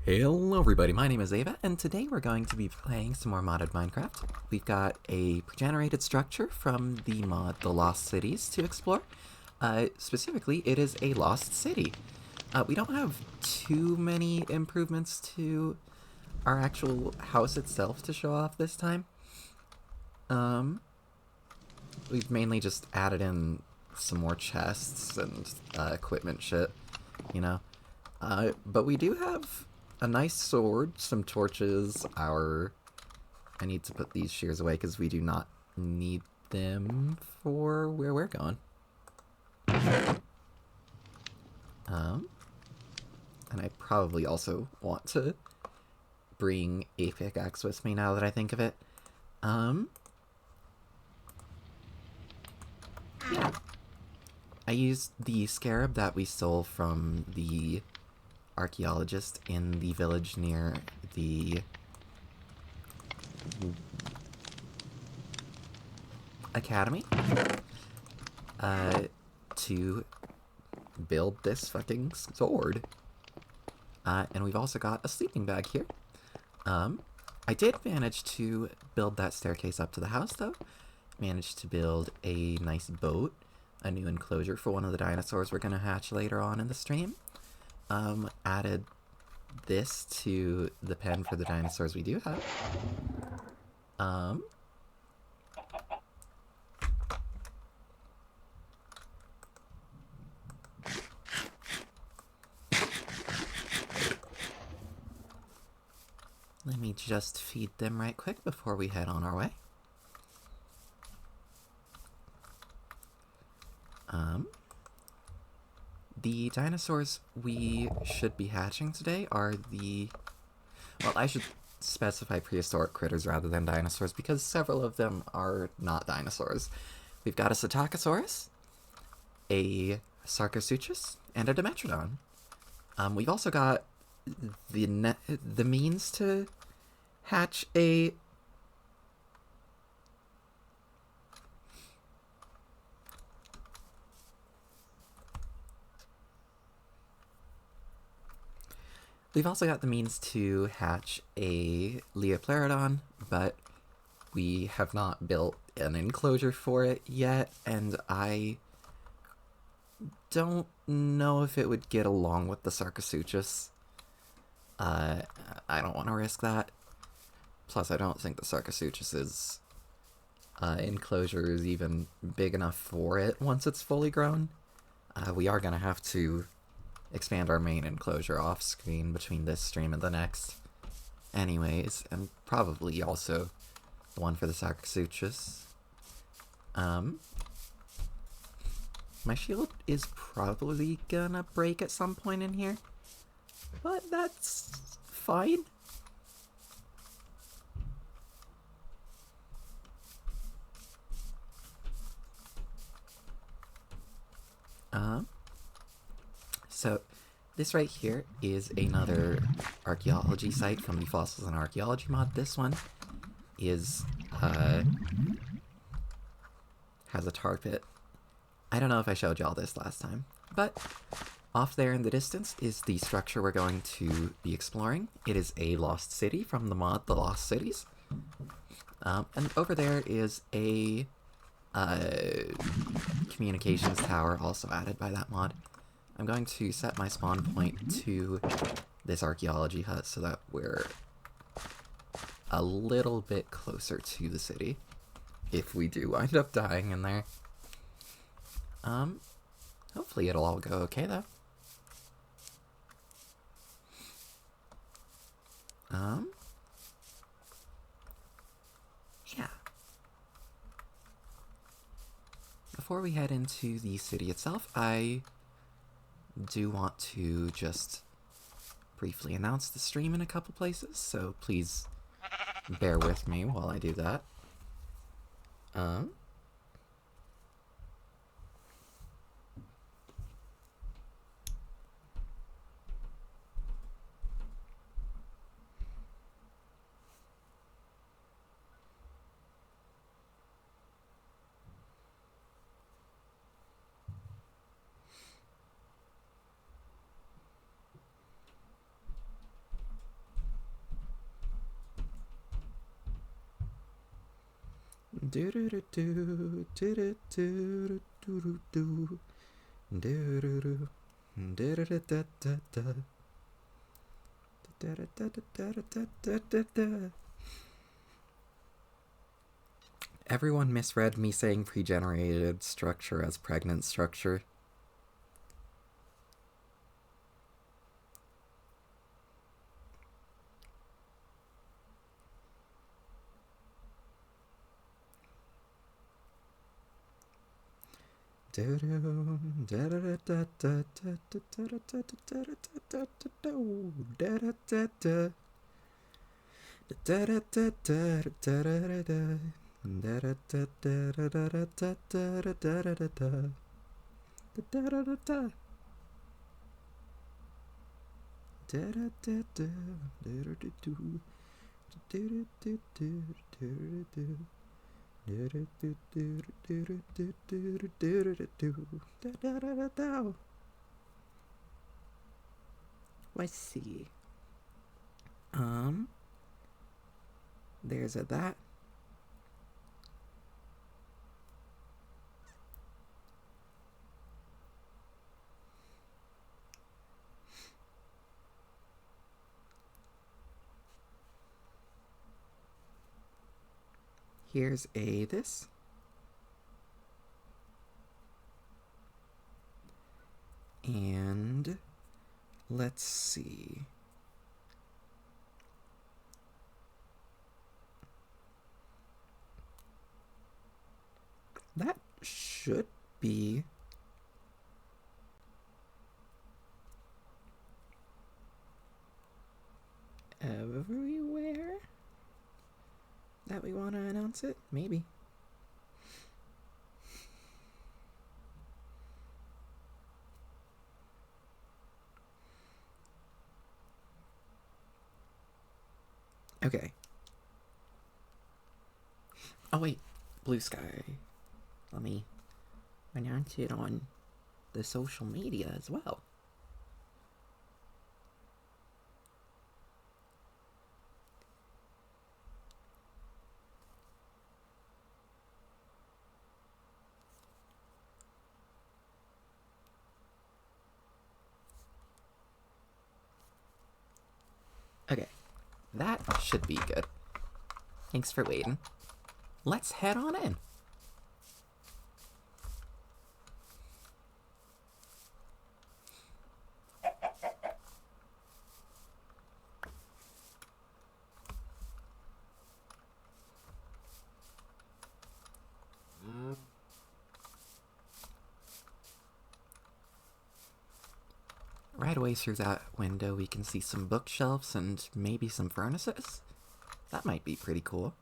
Hello everybody, my name is Ava, and today we're going to be playing some more modded Minecraft. We've got a pre-generated structure from the mod The Lost Cities to explore. Specifically, it is a lost city. We don't have too many improvements to our actual house itself to show off this time. We've mainly just added in some more chests and equipment shit, you know. But we do have a nice sword, some torches, I need to put these shears away because we do not need them for where we're going. And I probably also want to bring a pickaxe with me now that I think of it. Yeah. I used the scarab that we stole from the archaeologist in the village near the academy to build this fucking sword. And we've also got a sleeping bag here. I did manage to build that staircase up to the house, though. Managed to build a nice boat, a new enclosure for one of the dinosaurs we're going to hatch later on in the stream. Added this to the pen for the dinosaurs we do have. Let me just feed them right quick before we head on our way. The dinosaurs we should be hatching today are well, I should specify prehistoric critters rather than dinosaurs because several of them are not dinosaurs. We've got a Psittacosaurus, a Sarcosuchus, and a Dimetrodon. We've also got the means to hatch a We've also got the means to hatch a Leoplerodon, but we have not built an enclosure for it yet, and I don't know if it would get along with the Sarcosuchus. I don't want to risk that. Plus, I don't think the Sarcosuchus's enclosure is even big enough for it once it's fully grown. We are going to have to expand our main enclosure off screen between this stream and the next anyways, and probably also the one for the Sarcosuchus. My shield is probably gonna break at some point in here, but that's fine. So this right here is another archaeology site from the Fossils and Archaeology Mod. This one is, has a tar pit. I don't know if I showed y'all this last time, but off there in the distance is the structure we're going to be exploring. It is a lost city from the mod The Lost Cities. And over there is a communications tower also added by that mod. I'm going to set my spawn point to this archaeology hut so that we're a little bit closer to the city if we do wind up dying in there. Hopefully it'll all go okay though. Yeah. Before we head into the city itself, I do want to just briefly announce the stream in a couple places, so please bear with me while I do that. Do do do do do do do do do do do do. Everyone misread me saying pre-generated structure as pregnant structure. Let's see. There's a that. Here's a this. And let's see. That should be everywhere that we want to announce it. Maybe. Okay. Oh wait, blue sky. Let me announce it on the social media as well. Okay, that should be good. Thanks for waiting. Let's head on in. Right away through that window, we can see some bookshelves and maybe some furnaces. That might be pretty cool.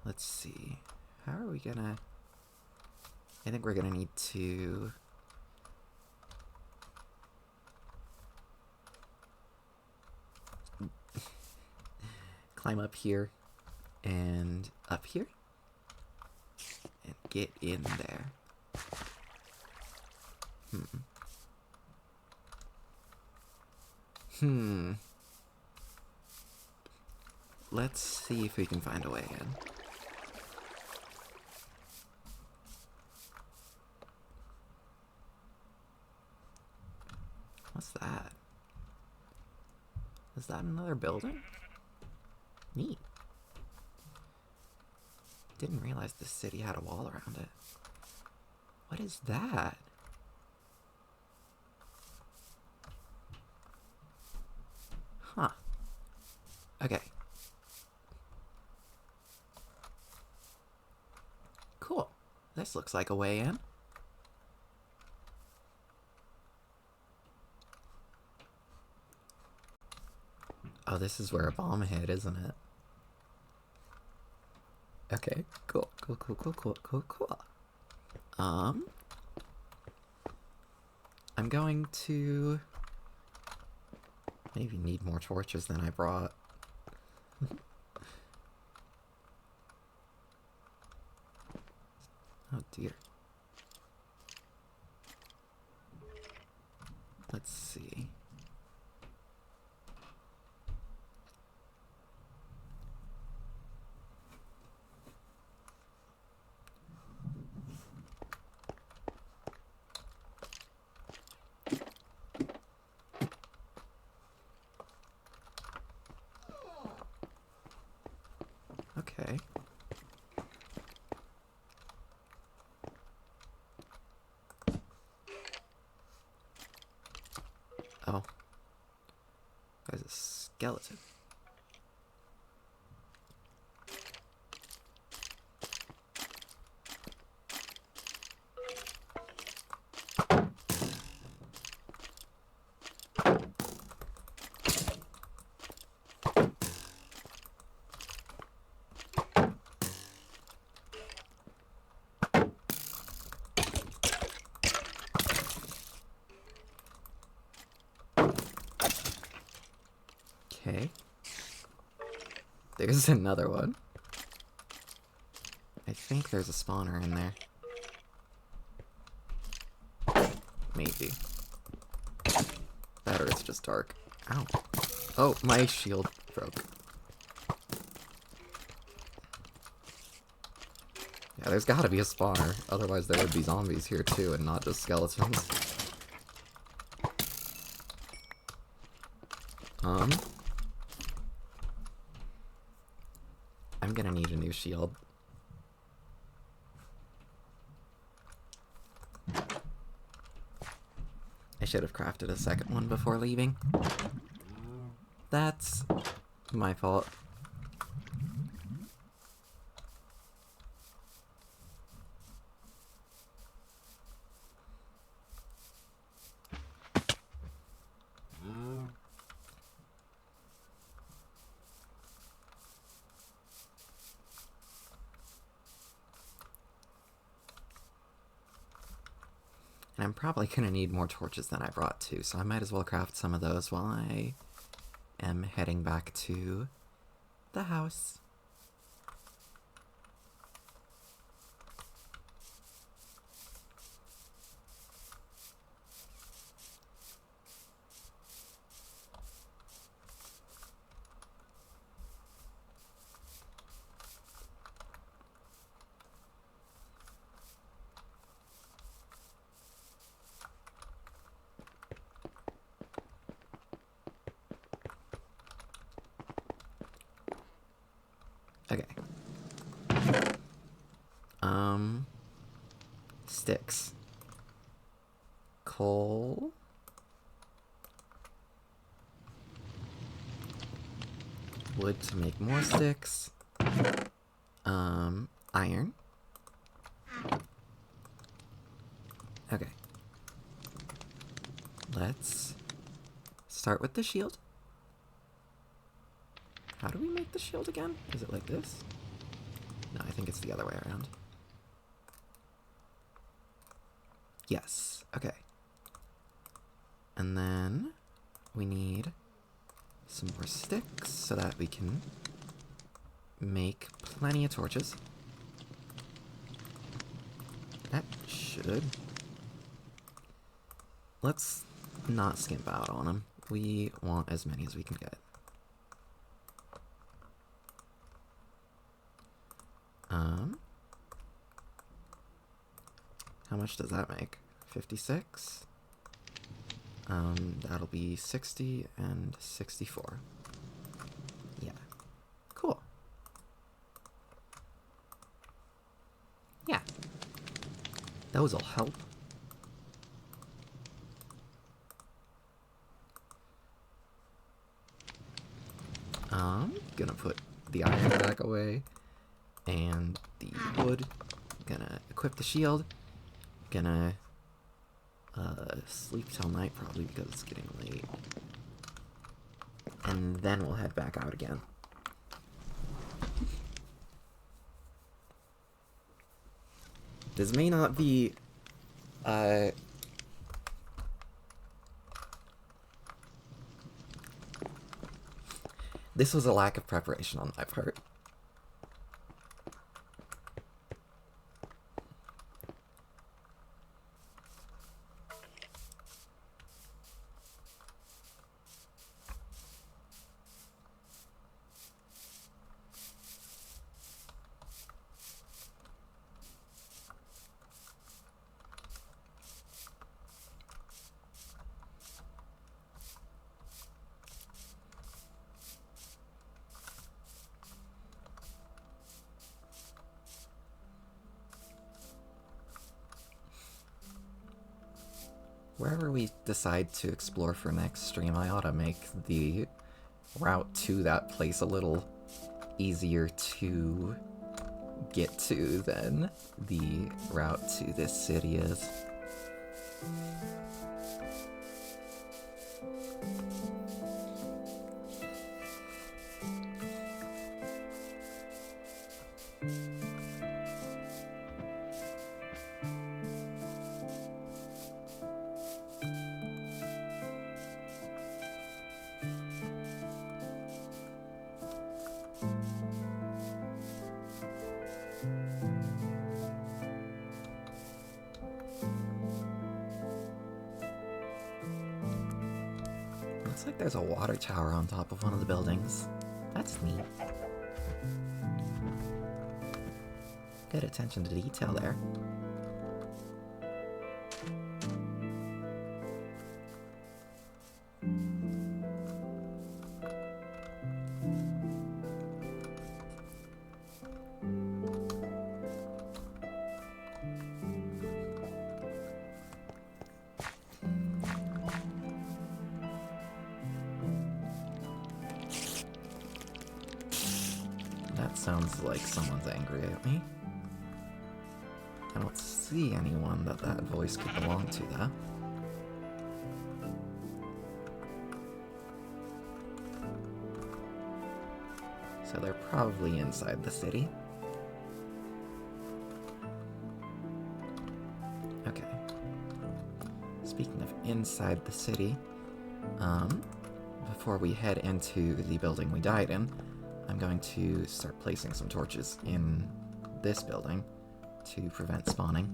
Let's see. How are we gonna... I think we're gonna need to... climb up here and up here and get in there. Let's see if we can find a way in. What's that? Is that another building? Neat. Didn't realize this city had a wall around it. What is that? Huh. Okay. Cool. This looks like a way in. Oh, this is where a bomb hit, isn't it? Okay, cool. I'm going to maybe need more torches than I brought. Oh dear. Let's see. Okay. Oh. There's a skeleton. Okay. There's another one. I think there's a spawner in there. Maybe. That or it's just dark. Ow. Oh, my shield broke. Yeah, there's gotta be a spawner. Otherwise there would be zombies here too, and not just skeletons. I'm gonna need a new shield. I should have crafted a second one before leaving. That's my fault. And I'm probably gonna need more torches than I brought too, so I might as well craft some of those while I am heading back to the house. Okay. Sticks. Coal. Wood to make more sticks. Iron. Okay. Let's start with the shield. How do we make the shield again? Is it like this? No, I think it's the other way around. Yes, okay. And then we need some more sticks so that we can make plenty of torches. That should... Let's not skimp out on them. We want as many as we can get. How much does that make? 56? That'll be 60 and 64. Yeah. Cool. Yeah. Those'll help. Gonna put the iron back away. And the wood. Gonna equip the shield. Gonna sleep till night probably because it's getting late. And then we'll head back out again. This may not be this was a lack of preparation on my part. wherever we decide to explore for next stream, I ought to make the route to that place a little easier to get to than the route to this city is. Looks like there's a water tower on top of one of the buildings. That's neat. Good attention to detail there. That sounds like someone's angry at me. I don't see anyone that voice could belong to, though. So they're probably inside the city. Okay. Speaking of inside the city, before we head into the building we died in, I'm going to start placing some torches in this building to prevent spawning.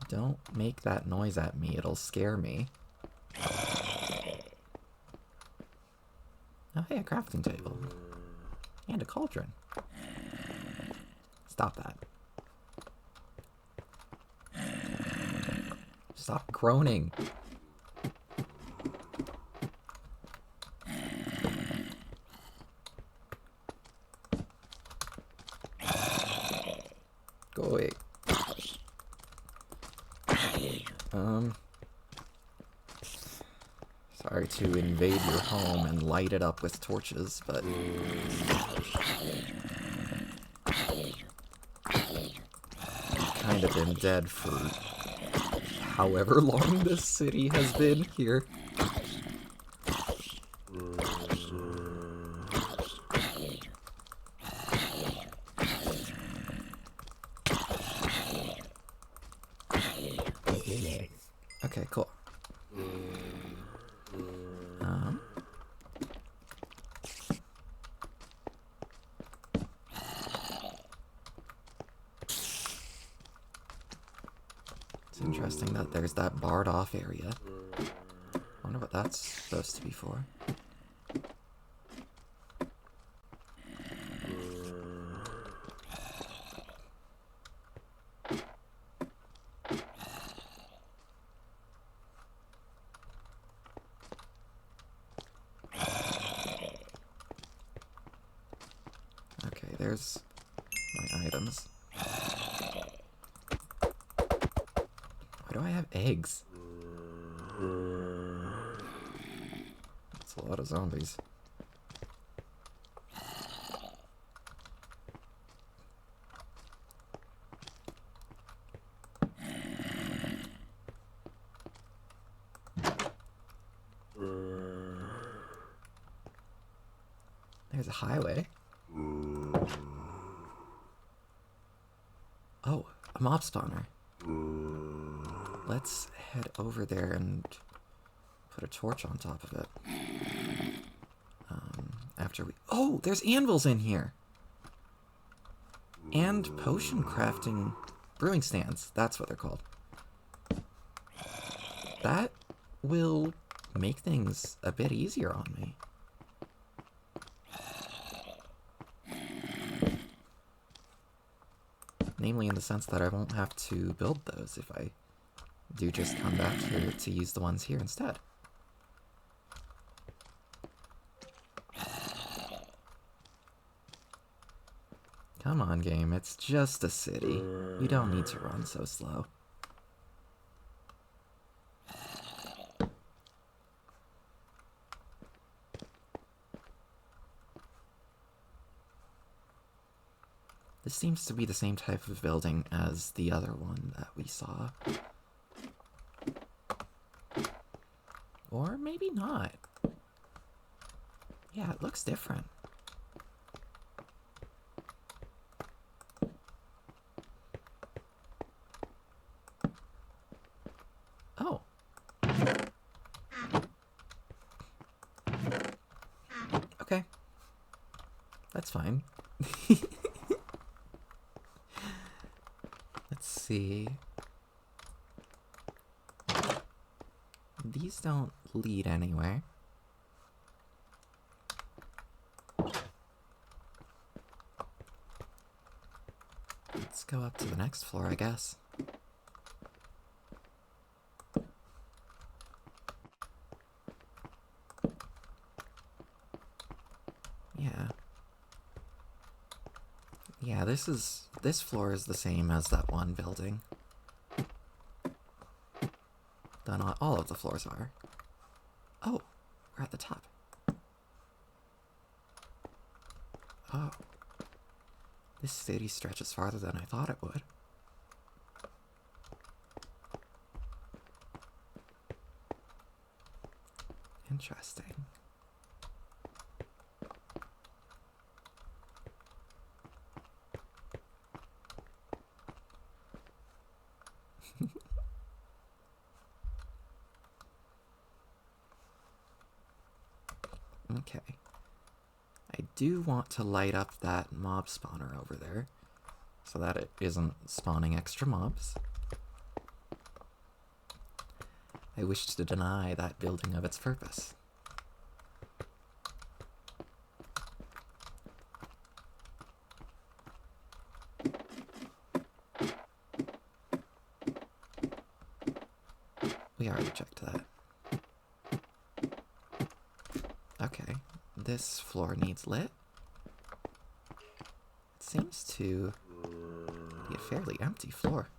Don't make that noise at me, it'll scare me. Oh hey, a crafting table. And a cauldron. Stop that. Stop groaning. Go away. Sorry to invade your home and light it up with torches, but I've kind of been dead for however long this city has been here. Okay, cool. It's interesting that there's that barred off area. Wonder what that's supposed to be for. Okay, there's my items. Why do I have eggs? That's a lot of zombies. There's a highway. Oh, a mob spawner. Let's head over there and put a torch on top of it. After we... Oh, there's anvils in here! And potion crafting brewing stands. That's what they're called. That will make things a bit easier on me. Namely in the sense that I won't have to build those if I do just come back here to use the ones here instead. Come on, game, it's just a city. You don't need to run so slow. This seems to be the same type of building as the other one that we saw. Or maybe not. Yeah, it looks different. Oh. Okay. That's fine. Let's see. These don't lead anywhere. Let's go up to the next floor, I guess. Yeah. Yeah, this floor is the same as that one building. Though not all of the floors are. Oh, we're at the top. Oh. This city stretches farther than I thought it would. Interesting. Okay. I do want to light up that mob spawner over there, so that it isn't spawning extra mobs. I wish to deny that building of its purpose. We already checked that. Okay, this floor needs lit. It seems to be a fairly empty floor.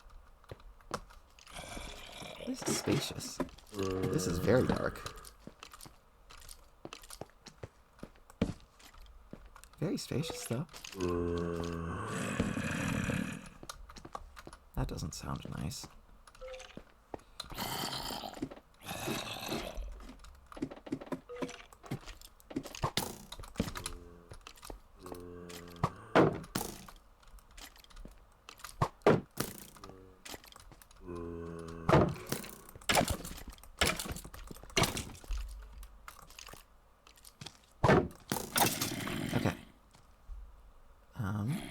This is spacious. This is very dark. Very spacious, though. That doesn't sound nice. Okay.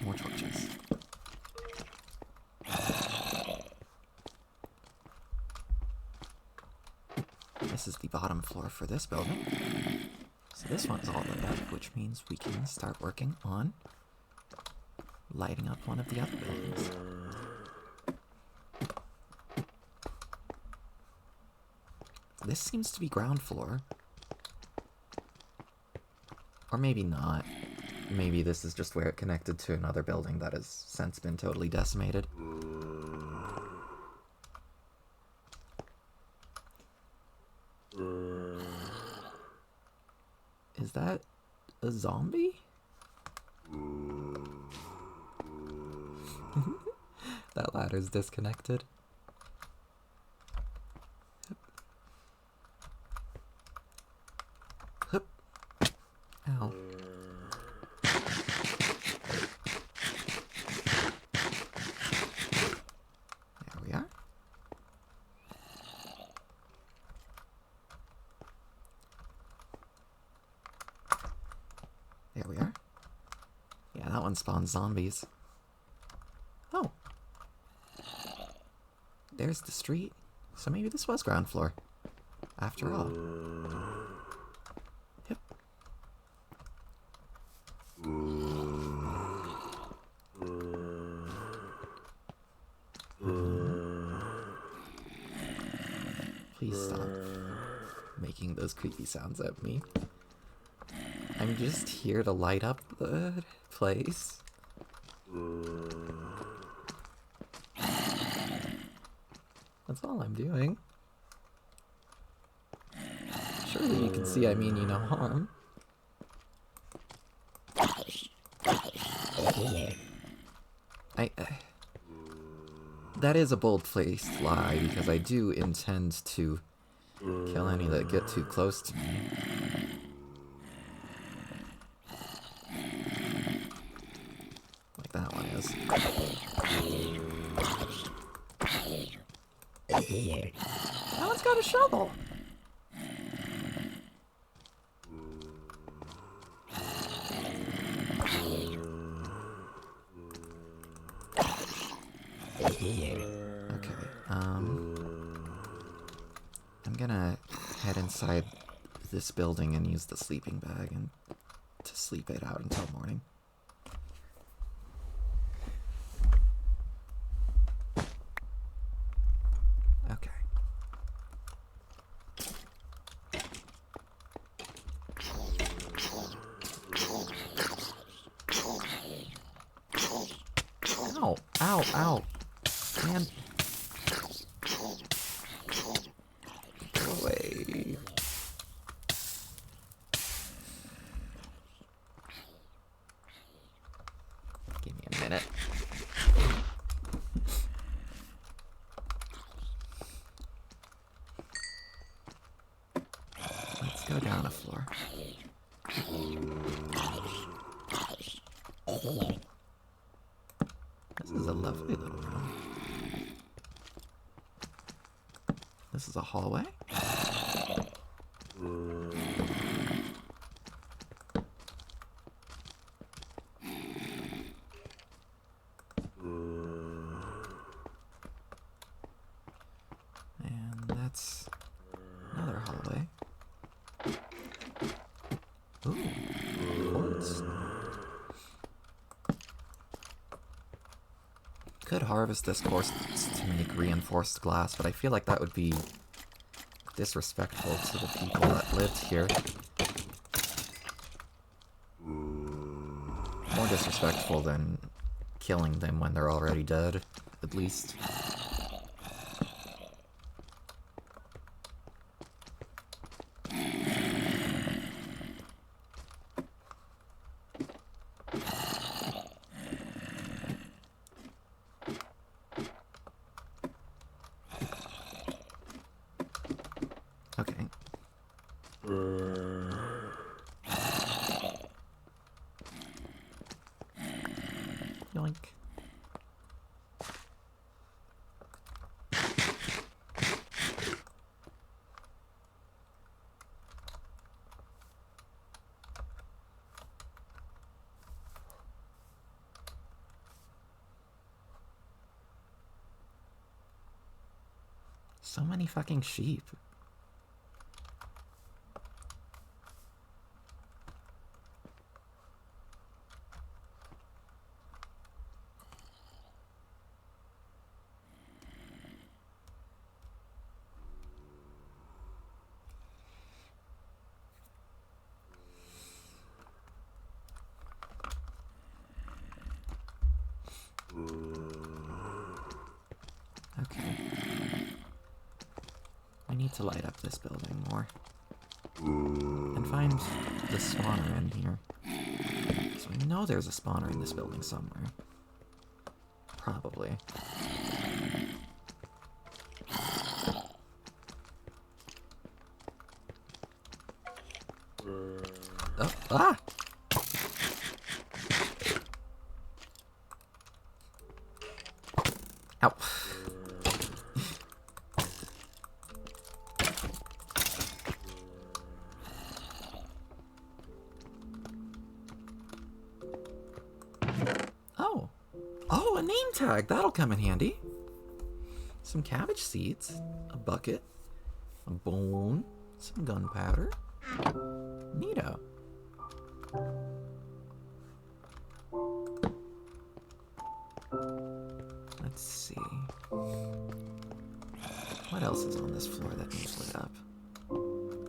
More torches. This is the bottom floor for this building. So this one's all lit up, which means we can start working on lighting up one of the other buildings. This seems to be ground floor. Or maybe not. Maybe this is just where it connected to another building that has since been totally decimated. Is that a zombie? That ladder's disconnected. Hup. Ow. There we are. There we are. Yeah, that one spawns zombies. Oh. There's the street. So maybe this was ground floor. After all. Yep. Please stop making those creepy sounds at me. I'm just here to light up the place. That's all I'm doing. Surely you can see I mean you no harm. That is a bold-faced lie, because I do intend to kill any that get too close to me. Like that one is. That one's got a shovel! Okay, I'm gonna head inside this building and use the sleeping bag and to sleep it out until morning. Okay. Ow, ow, ow. Man. Go away. Give me a minute. Let's go down a floor. This is a lovely little room. This is a hallway? And that's another hallway. Ooh, quartz. Could harvest this quartz to make reinforced glass, but I feel like that would be disrespectful to the people that lived here. More disrespectful than killing them when they're already dead, at least. Okay. Yoink. So many fucking sheep. Okay. I need to light up this building more. And find the spawner in here. So I know there's a spawner in this building somewhere. Probably. Oh, ah! Ow. Oh. Oh, a name tag. That'll come in handy. Some cabbage seeds. A bucket. A bone. Some gunpowder. Neato. Let's see. What else is on this floor that needs lit up? We've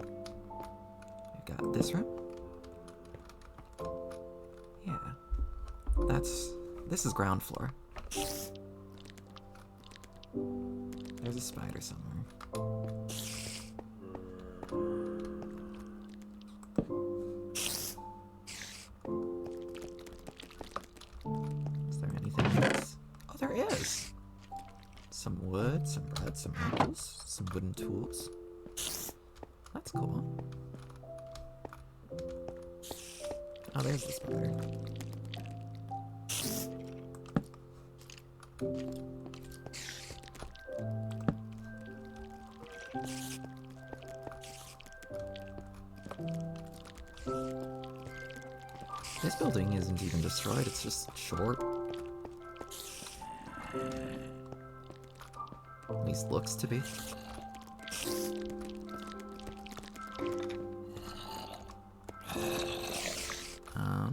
got this room. Yeah. This is ground floor. There's a spider somewhere. Is there anything else? Oh, there is! Some wood, some bread, some apples, some wooden tools. That's cool. Oh, there's the spider. This building isn't even destroyed, it's just short. At least looks to be. Are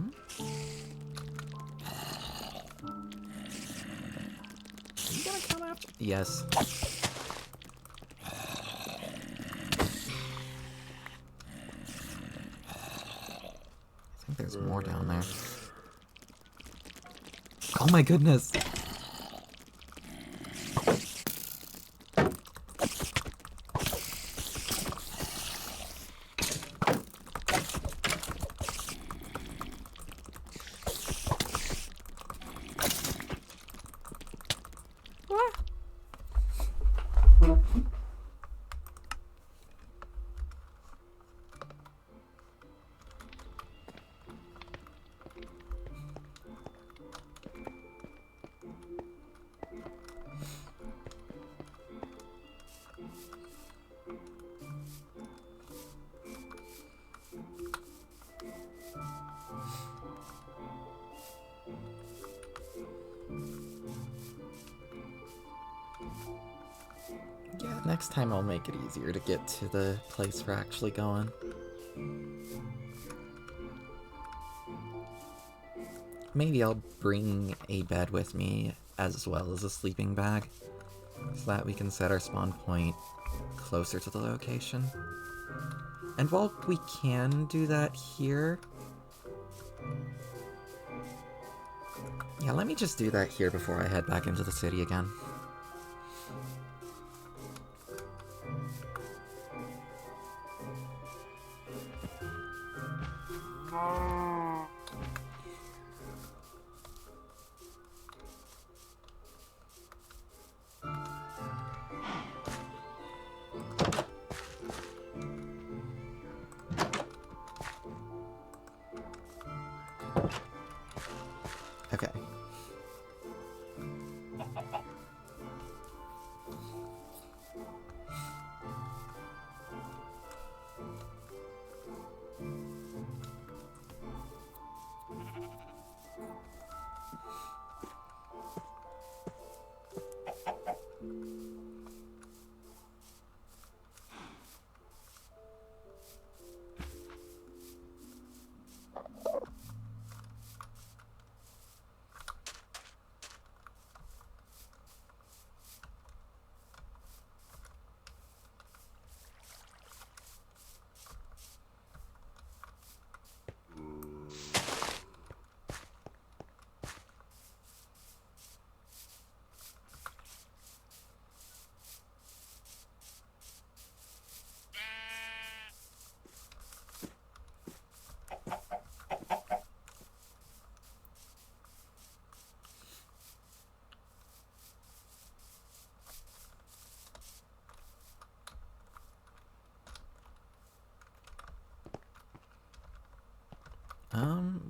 you gonna come after? Yes. I think there's more down there. Oh my goodness! Next time I'll make it easier to get to the place we're actually going. Maybe I'll bring a bed with me as well as a sleeping bag, so that we can set our spawn point closer to the location. And while we can do that here... Yeah, let me just do that here before I head back into the city again. Okay.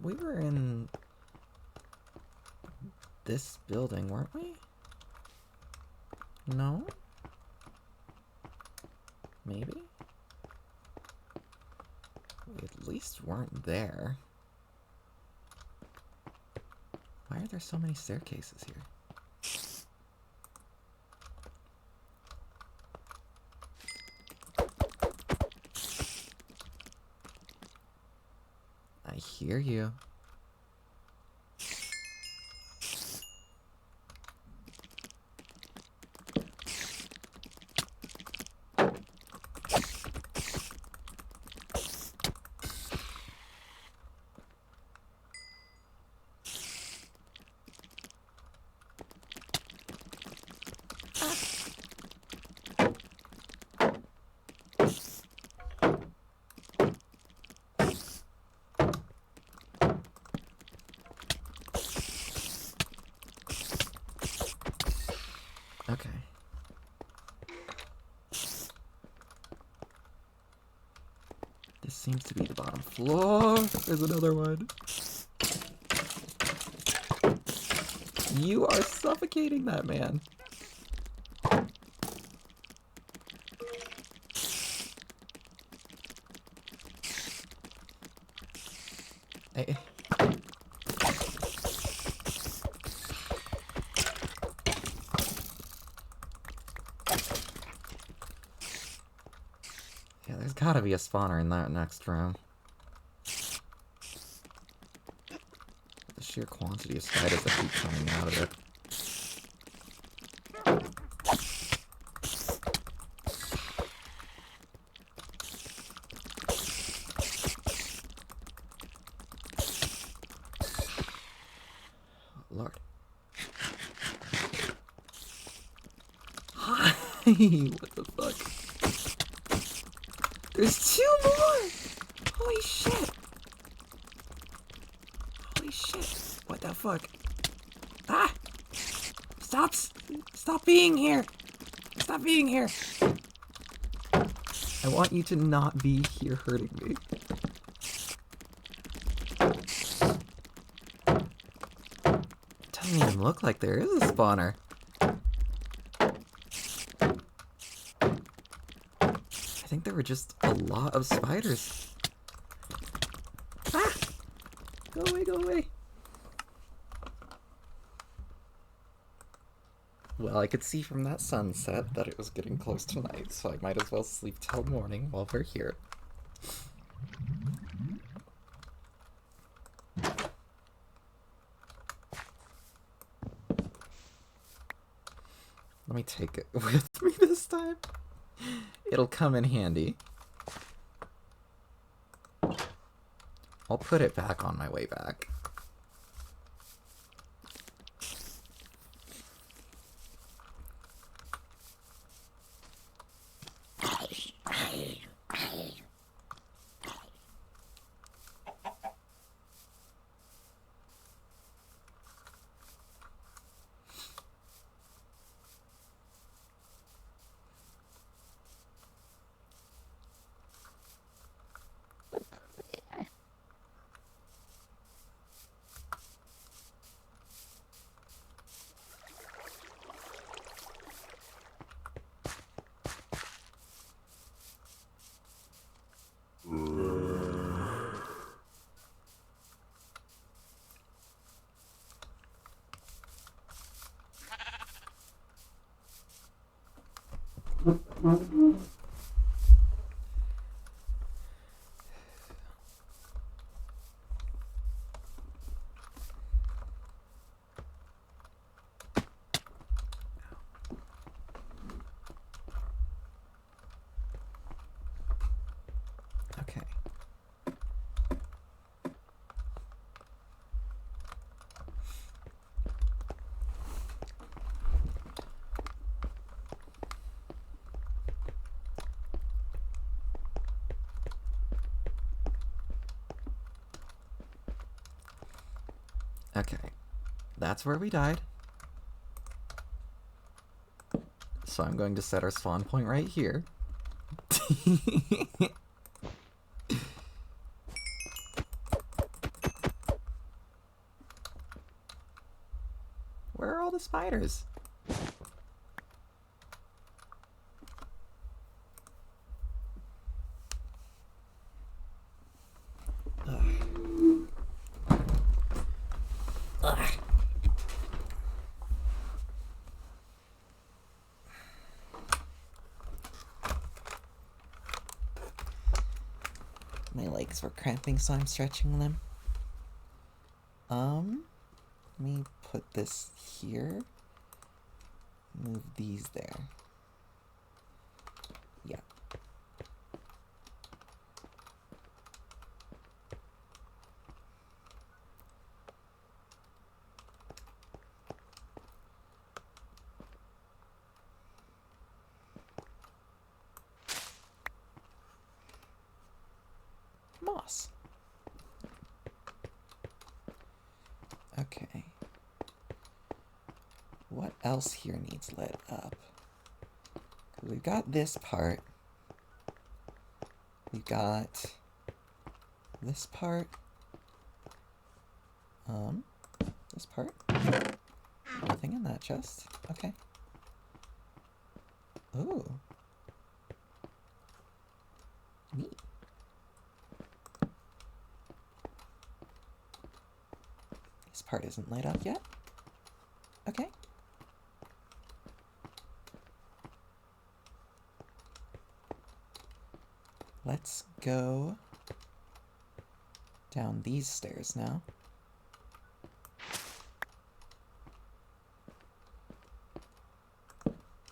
We were in this building, weren't we? No? Maybe? We at least weren't there. Why are there so many staircases here? I hear you. Okay. This seems to be the bottom floor. There's another one. You are suffocating that man. Hey. Yeah, there's gotta be a spawner in that next room. The sheer quantity of spiders that keep coming out of it. Lord. Hi! What the fuck? There's 2 more! Holy shit! Holy shit! What the fuck? Ah! Stop being here! Stop being here! I want you to not be here hurting me. It doesn't even look like there is a spawner. I think there were just a lot of spiders. Ah! Go away, go away. Well, I could see from that sunset that it was getting close to night, so I might as well sleep till morning while we're here. Let me take it with me this time. It'll come in handy. I'll put it back on my way back. Okay. Okay. That's where we died. So I'm going to set our spawn point right here. Where are all the spiders? Ugh. Ugh. My legs were cramping, so I'm stretching them. Let me put this here. Move these there. Yeah. Moss. Okay. what else here needs lit up? We've got this part. We've got this part. This part. Nothing in that chest. Okay. Ooh. Neat. This part isn't lit up yet. Okay. Let's go down these stairs now.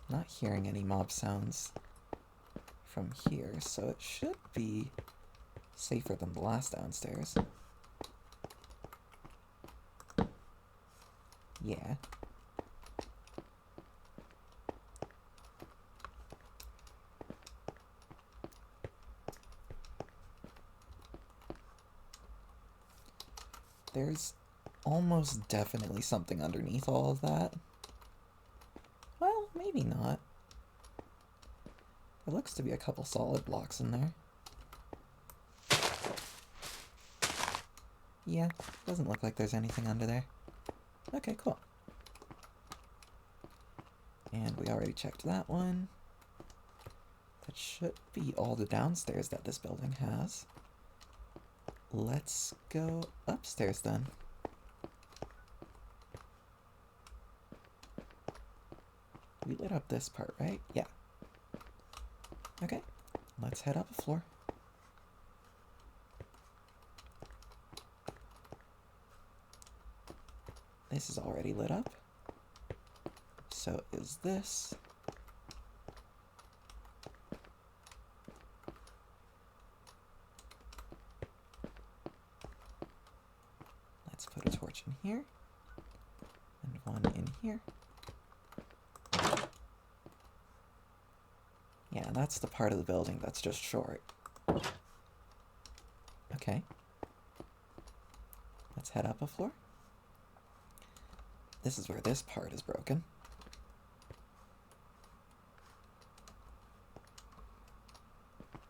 Not hearing any mob sounds from here, so it should be safer than the last downstairs. Yeah. There's almost definitely something underneath all of that. Well, maybe not. There looks to be a couple solid blocks in there. Yeah, doesn't look like there's anything under there. Okay, cool. And we already checked that one. That should be all the downstairs that this building has. Let's go upstairs then. We lit up this part, right? Yeah. Okay, let's head up a floor. This is already lit up. So is this. Let's put a torch in here. And one in here. Yeah, that's the part of the building that's just short. Okay. Let's head up a floor. This is where this part is broken.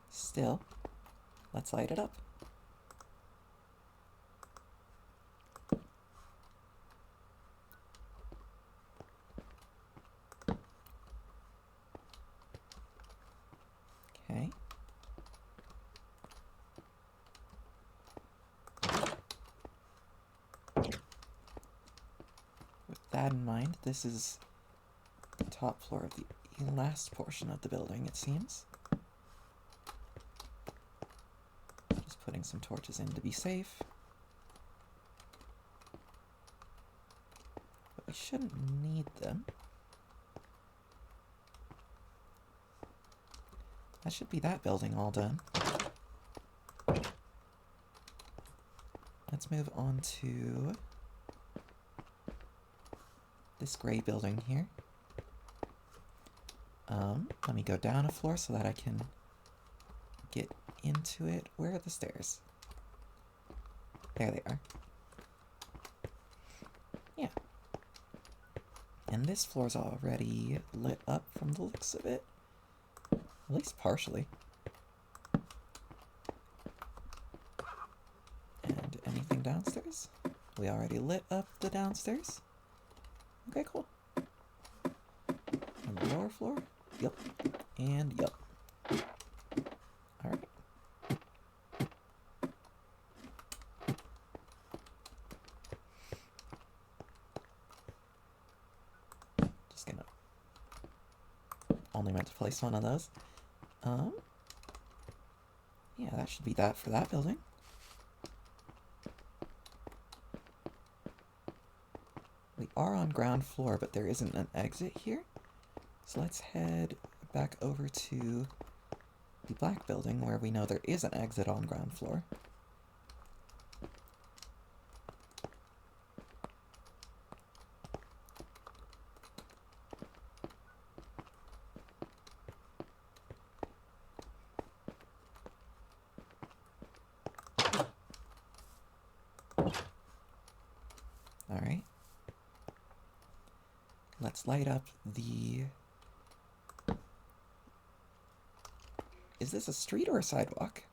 Still, let's light it up. Okay. With that in mind, this is the top floor of the last portion of the building, it seems. Just putting some torches in to be safe. But we shouldn't need them. That should be that building all done. Let's move on to this gray building here. Let me go down a floor so that I can get into it. Where are the stairs? There they are. Yeah. And this floor's already lit up from the looks of it. At least partially. And anything downstairs? We already lit up the downstairs. Okay, cool. And the lower floor? Yep. And yep. Alright. Just gonna... Only meant to place one of those. Yeah, that should be that for that building. We are on ground floor, but there isn't an exit here. So let's head back over to the black building where we know there is an exit on ground floor. Alright. Let's light up the... Is this a street or a sidewalk?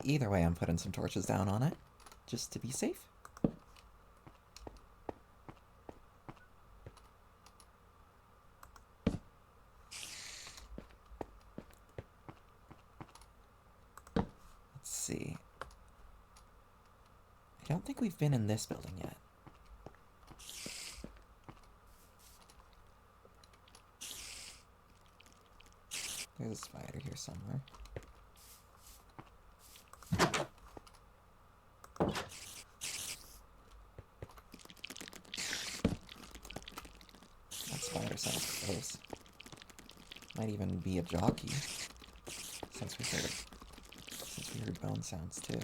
Either way, I'm putting some torches down on it, just to be safe. Let's see. I don't think we've been in this building yet. There's a spider here somewhere. That spider sounds close. Might even be a jockey, since we heard bone sounds too.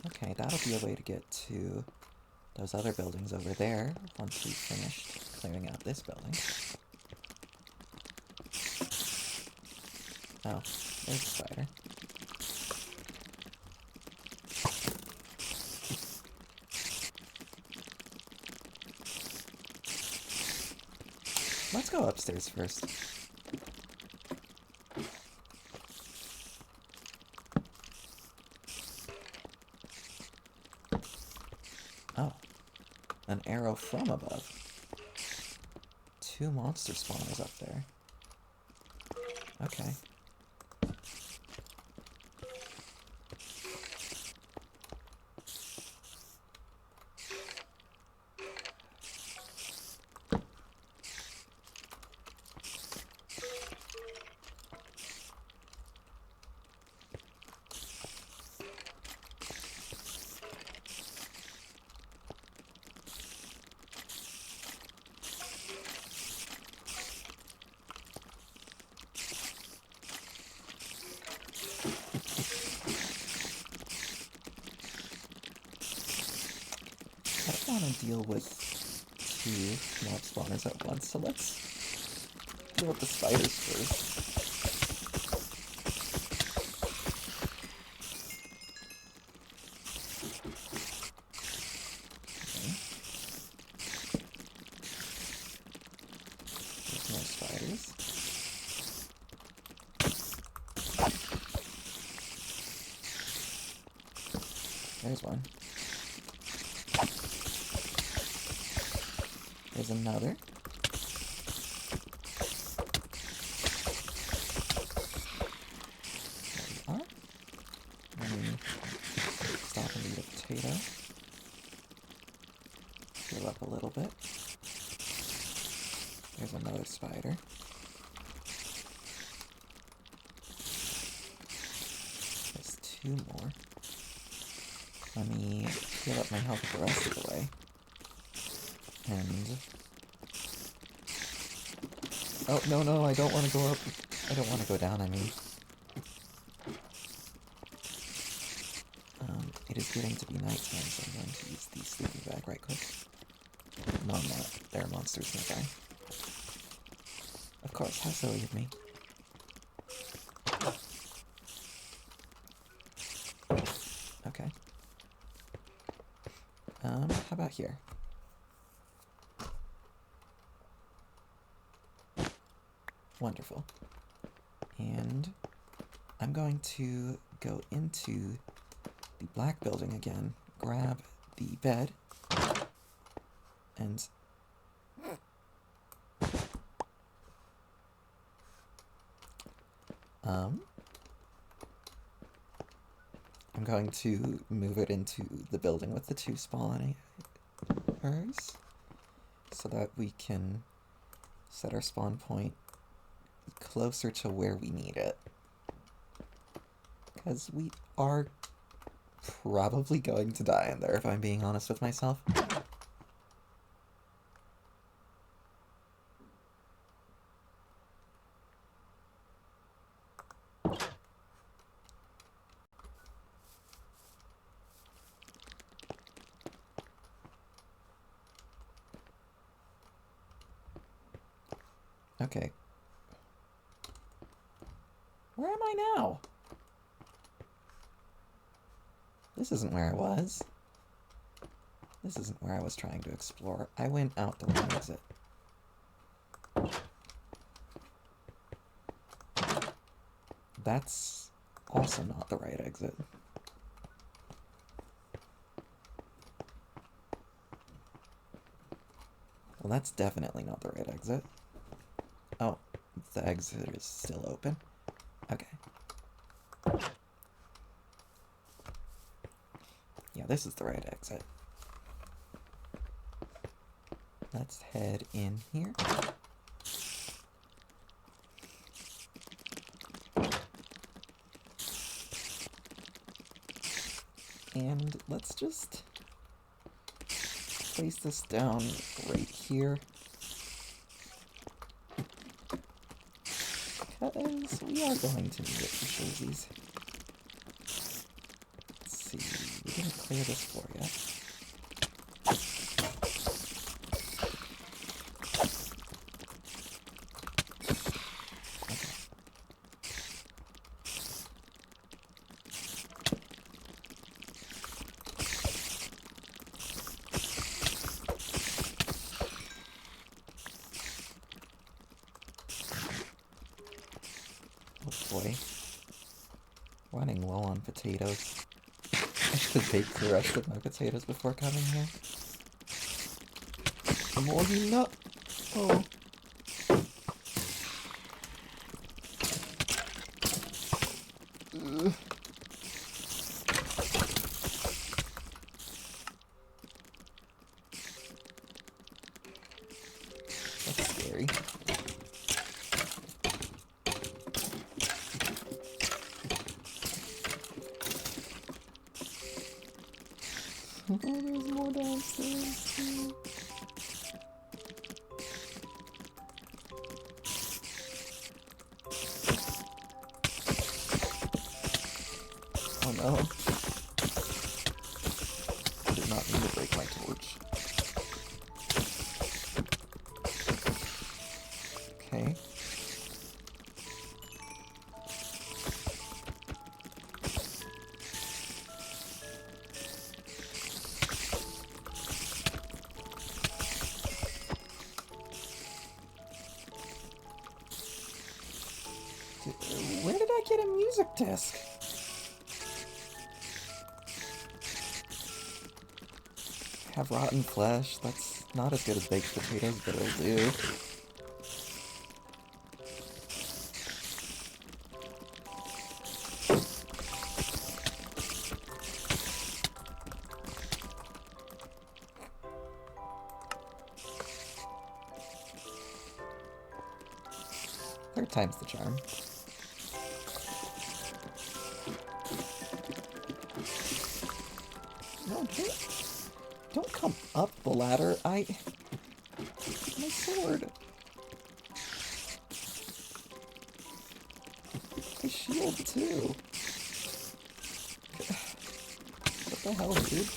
Okay, that'll be a way to get to those other buildings over there once we've finished clearing out this building. Oh, there's a spider. Let's go upstairs first. Oh, an arrow from above. 2 monster spawners up there. Okay. I don't want to deal with 2 mob spawners at once, so let's deal with the spiders first. Okay. There's more spiders. There's one. There's another. There we are. Let me stop and eat a potato. Heal up a little bit. There's another spider. There's 2 more. Let me heal up my health the rest of the way. And... oh, no, I don't want to go up. I don't want to go down, I mean. It is getting to be nighttime, so I'm going to use the sleeping bag right quick. No, I'm not. There are monsters nearby. Of course, how silly of me. Okay. How about here? Wonderful. And I'm going to go into the black building again, grab the bed, and I'm going to move it into the building with the 2 spawners so that we can set our spawn point closer to where we need it. Because we are probably going to die in there, if I'm being honest with myself. Okay. Where am I now? This isn't where I was. This isn't where I was trying to explore. I went out the wrong exit. That's also not the right exit. Well, that's definitely not the right exit. Oh, the exit is still open? Okay. Yeah, this is the right exit. Let's head in here. And let's just place this down right here. Because we are going to need it for showsies. Let's see, we didn't clear this floor yet. Boy, running low on potatoes. I should bake the rest of my potatoes before coming here. Morgy nut. Oh. Ugh. That's scary. Oh, there's more downstairs too. Oh no. I did not mean to break my torch. Okay. Where did I get a music disc? Have rotten flesh. That's not as good as baked potatoes, but it'll do. Third time's the charm. No, don't come up the ladder. My sword. My shield too. What the hell, dude?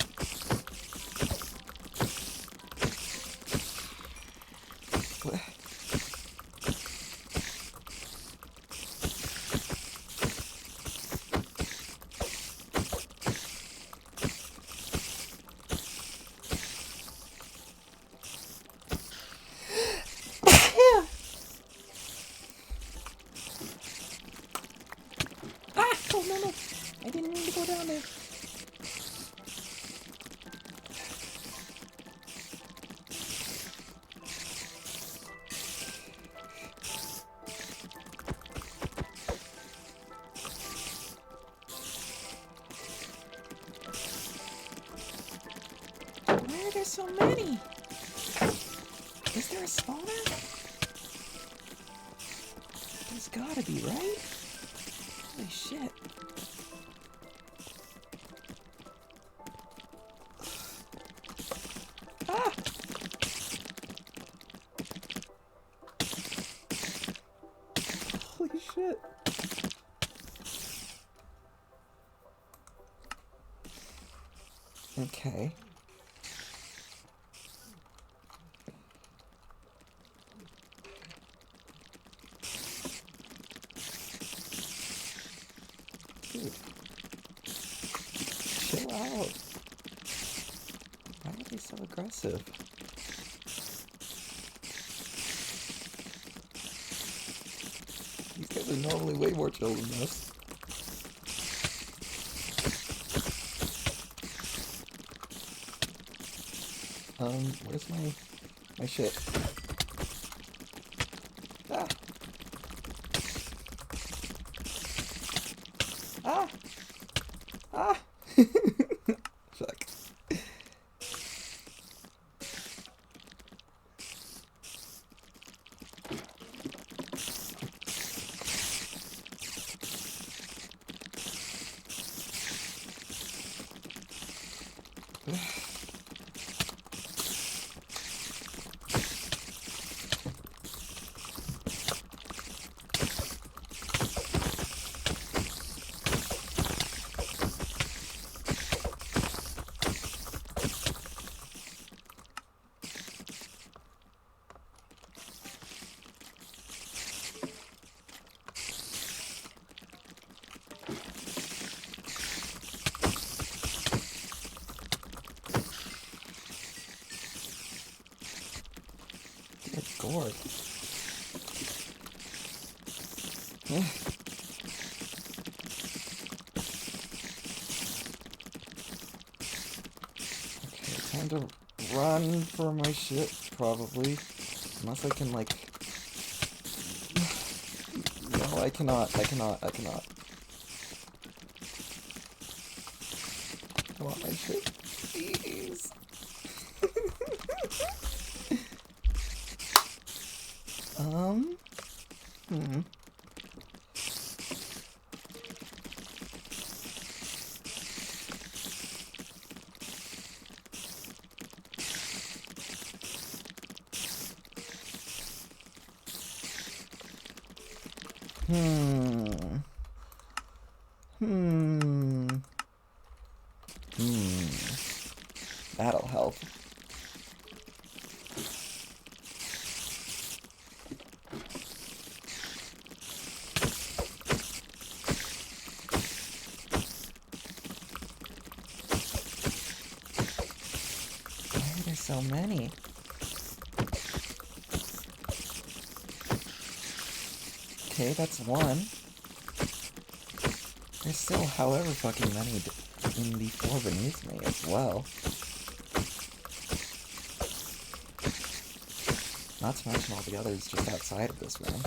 Oh, no. I didn't mean to go down there. Why are there so many? Is there a spawner? There's gotta be, right? Holy shit. Ah! Holy shit. Okay. Dude. Chill out. Why are they so aggressive? These guys are normally way more chill than this. Where's my shit? Ah! Ah! Ah! Fuck. Lord. Okay, time to run for my shit, probably. Unless I can, like... No, I cannot. I want my shit. Please. That'll help. Why are there so many? Okay, that's one. There's still however fucking many in the floor beneath me as well. Not to mention all the others just outside of this room.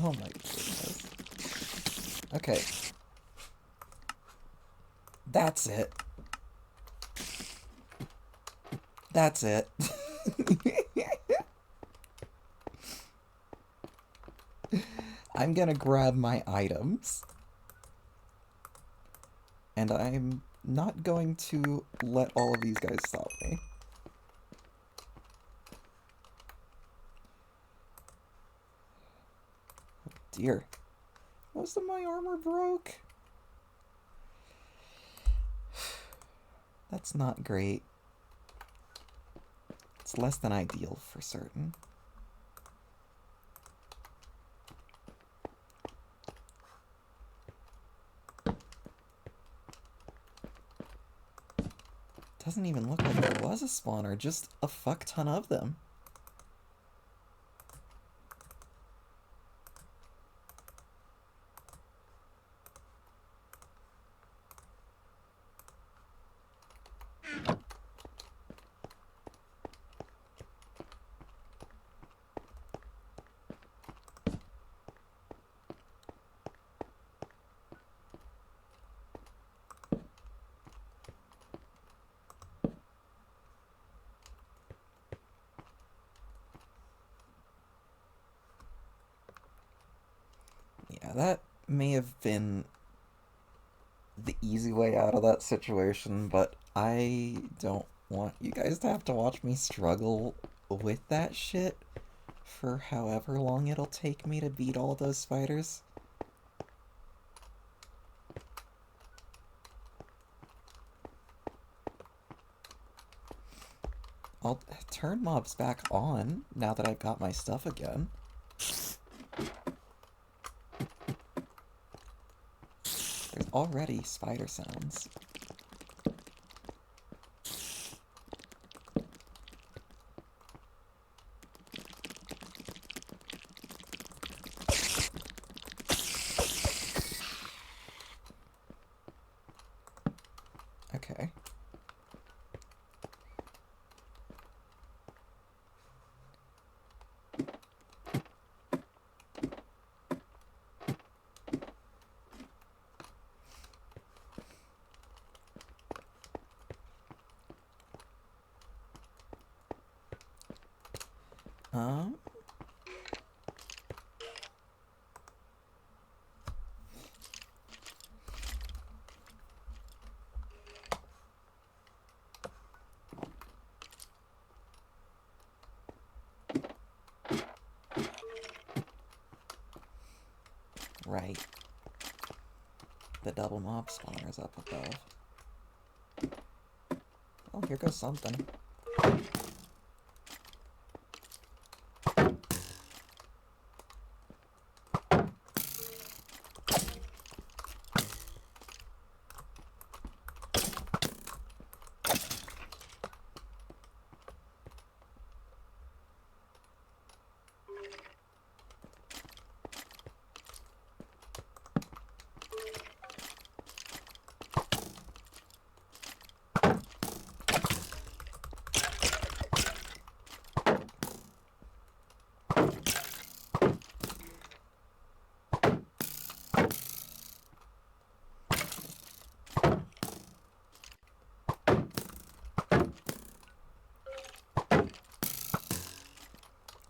Oh my goodness. Okay. That's it. That's it. I'm gonna grab my items. And I'm not going to let all of these guys stop me. Oh dear. Most of my armor broke. That's not great. It's less than ideal for certain. Doesn't even look like there was a spawner, just a fuck ton of them. Yeah, that may have been the easy way out of that situation, but I don't want you guys to have to watch me struggle with that shit for however long it'll take me to beat all those spiders. I'll turn mobs back on now that I've got my stuff again. There's already spider sounds. Okay. Um... Right. The double mob spawner's up above. Oh, here goes something.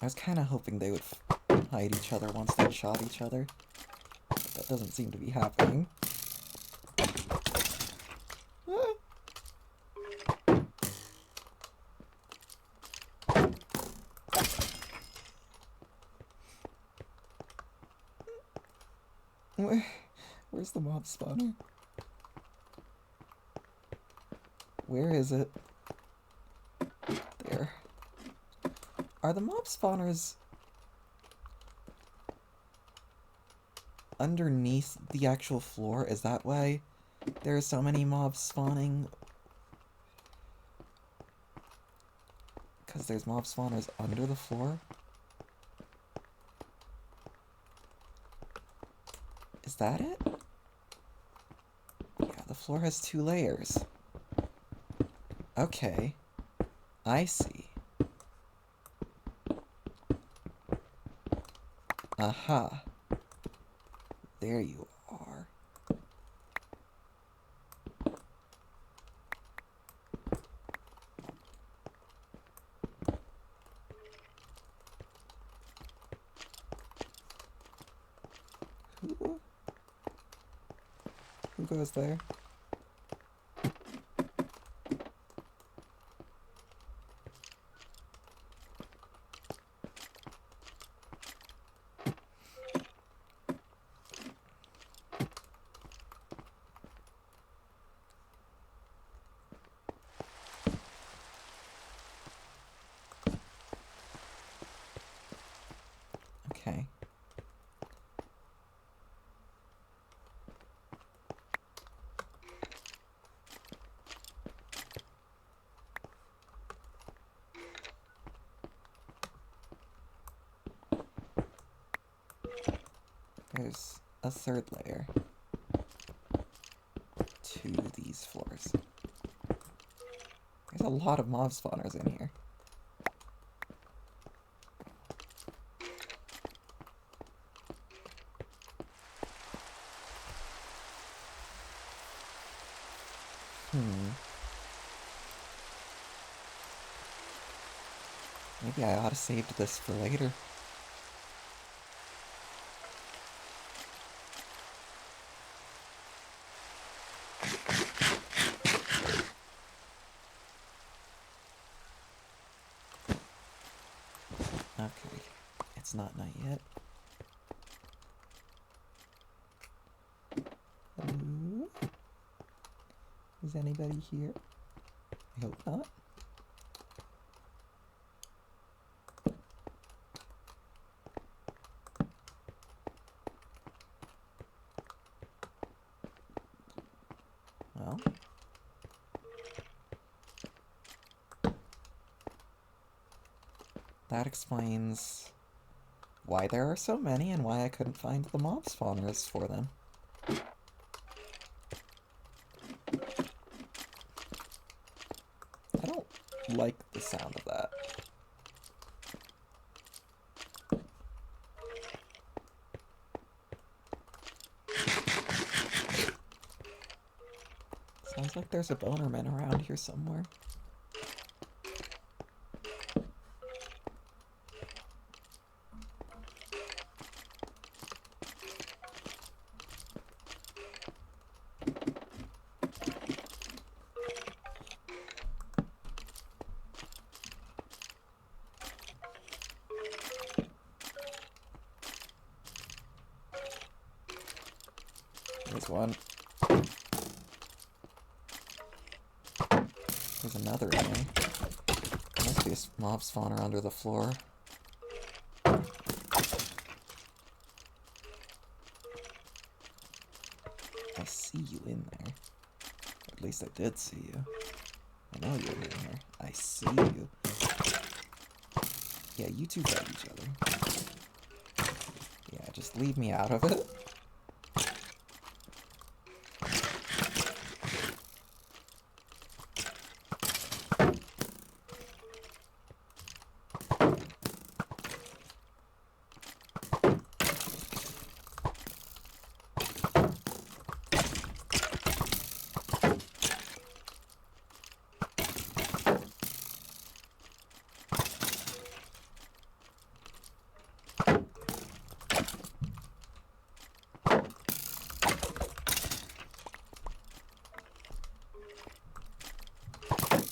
I was kind of hoping they would hide each other once they shot each other. But that doesn't seem to be happening. Where's the mob spawner? Where is it? There. Are the mob spawners underneath the actual floor? Is that why there are so many mobs spawning? Because there's mob spawners under the floor? Is that it? Yeah, the floor has 2 layers. Okay. I see. Aha. There you are. Who goes there? Okay. There's a 3rd layer to these floors. There's a lot of mob spawners in here. Maybe I ought to save this for later. Okay, it's not night yet. Hello? Is anybody here? I hope not. Well, that explains why there are so many and why I couldn't find the mob spawners for them. I don't like the sound of that. Sounds like there's a bonerman around here somewhere. There's one. There's another in there. There must be a mob spawner under the floor. I see you in there. At least I did see you. I know you're in here. I see you. Yeah, you two fight each other. Yeah, just leave me out of it.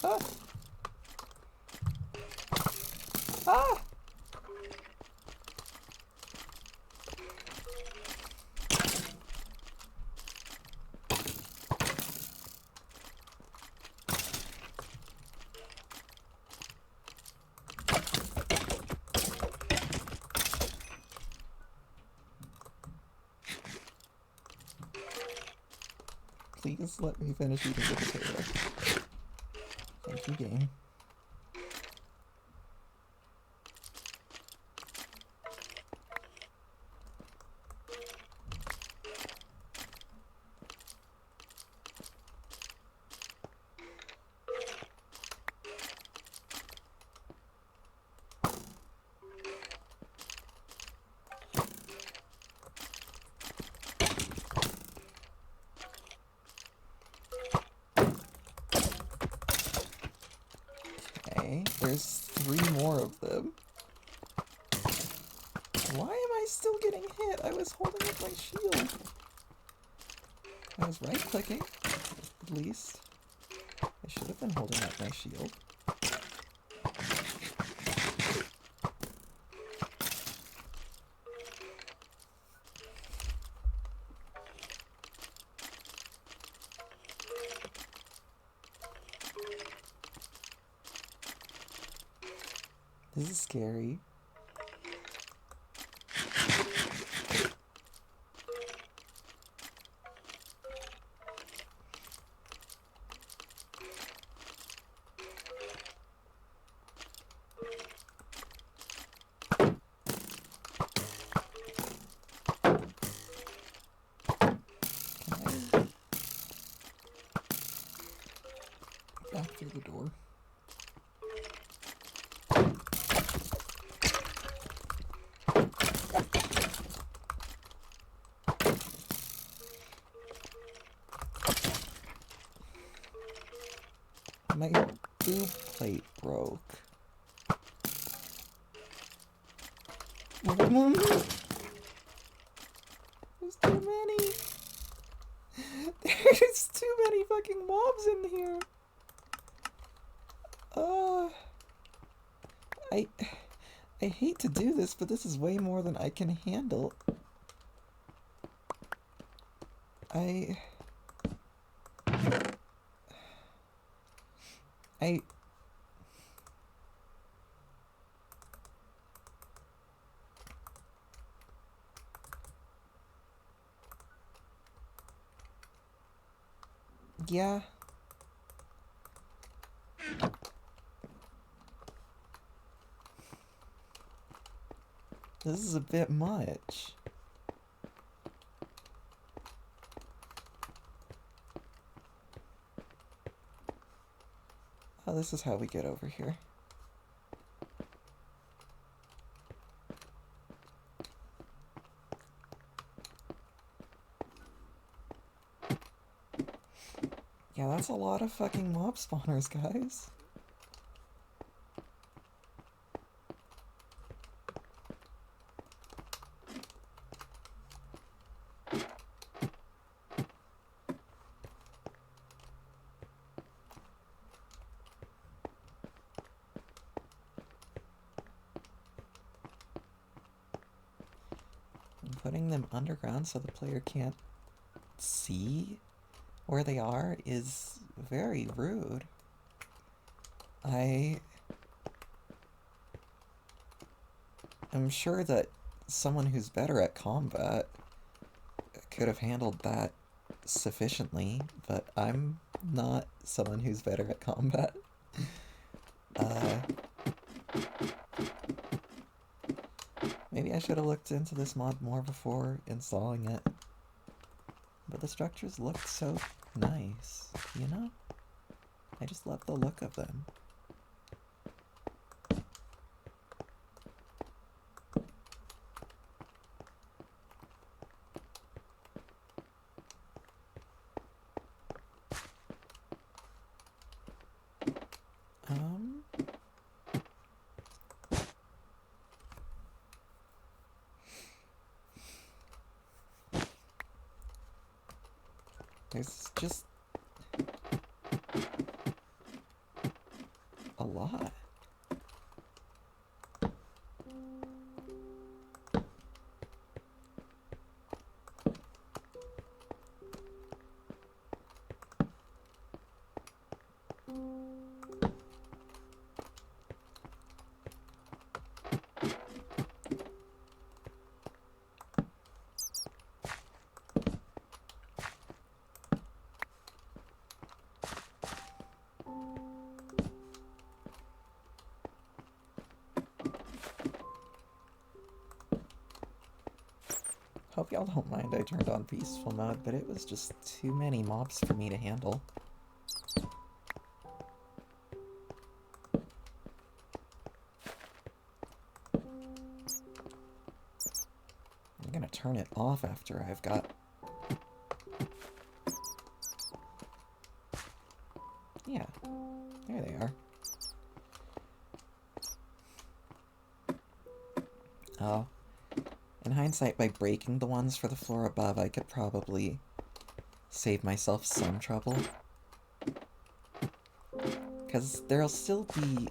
Ah! Ah! Please let me finish eating the potato. Thank you, game. Okay, there's 3 more of them. Why am I still getting hit? I was holding up my shield. I was right-clicking, at least. I should have been holding up my shield. This is scary. Back through the door. My food plate broke. There's too many. There's too many fucking mobs in here. I hate to do this, but this is way more than I can handle. I Yeah. This is a bit much. Oh, this is how we get over here. Yeah, that's a lot of fucking mob spawners, guys. Putting them underground so the player can't see where they are is very rude. I am sure that someone who's better at combat could have handled that sufficiently, but I'm not someone who's better at combat. Maybe I should have looked into this mod more before installing it. But the structures look so nice, you know? I just love the look of them. There's just a lot. Hope y'all don't mind I turned on peaceful mode, but it was just too many mobs for me to handle. I'm gonna turn it off after I've got... Yeah, there they are. Oh. In hindsight, by breaking the ones for the floor above, I could probably save myself some trouble. Because there'll still be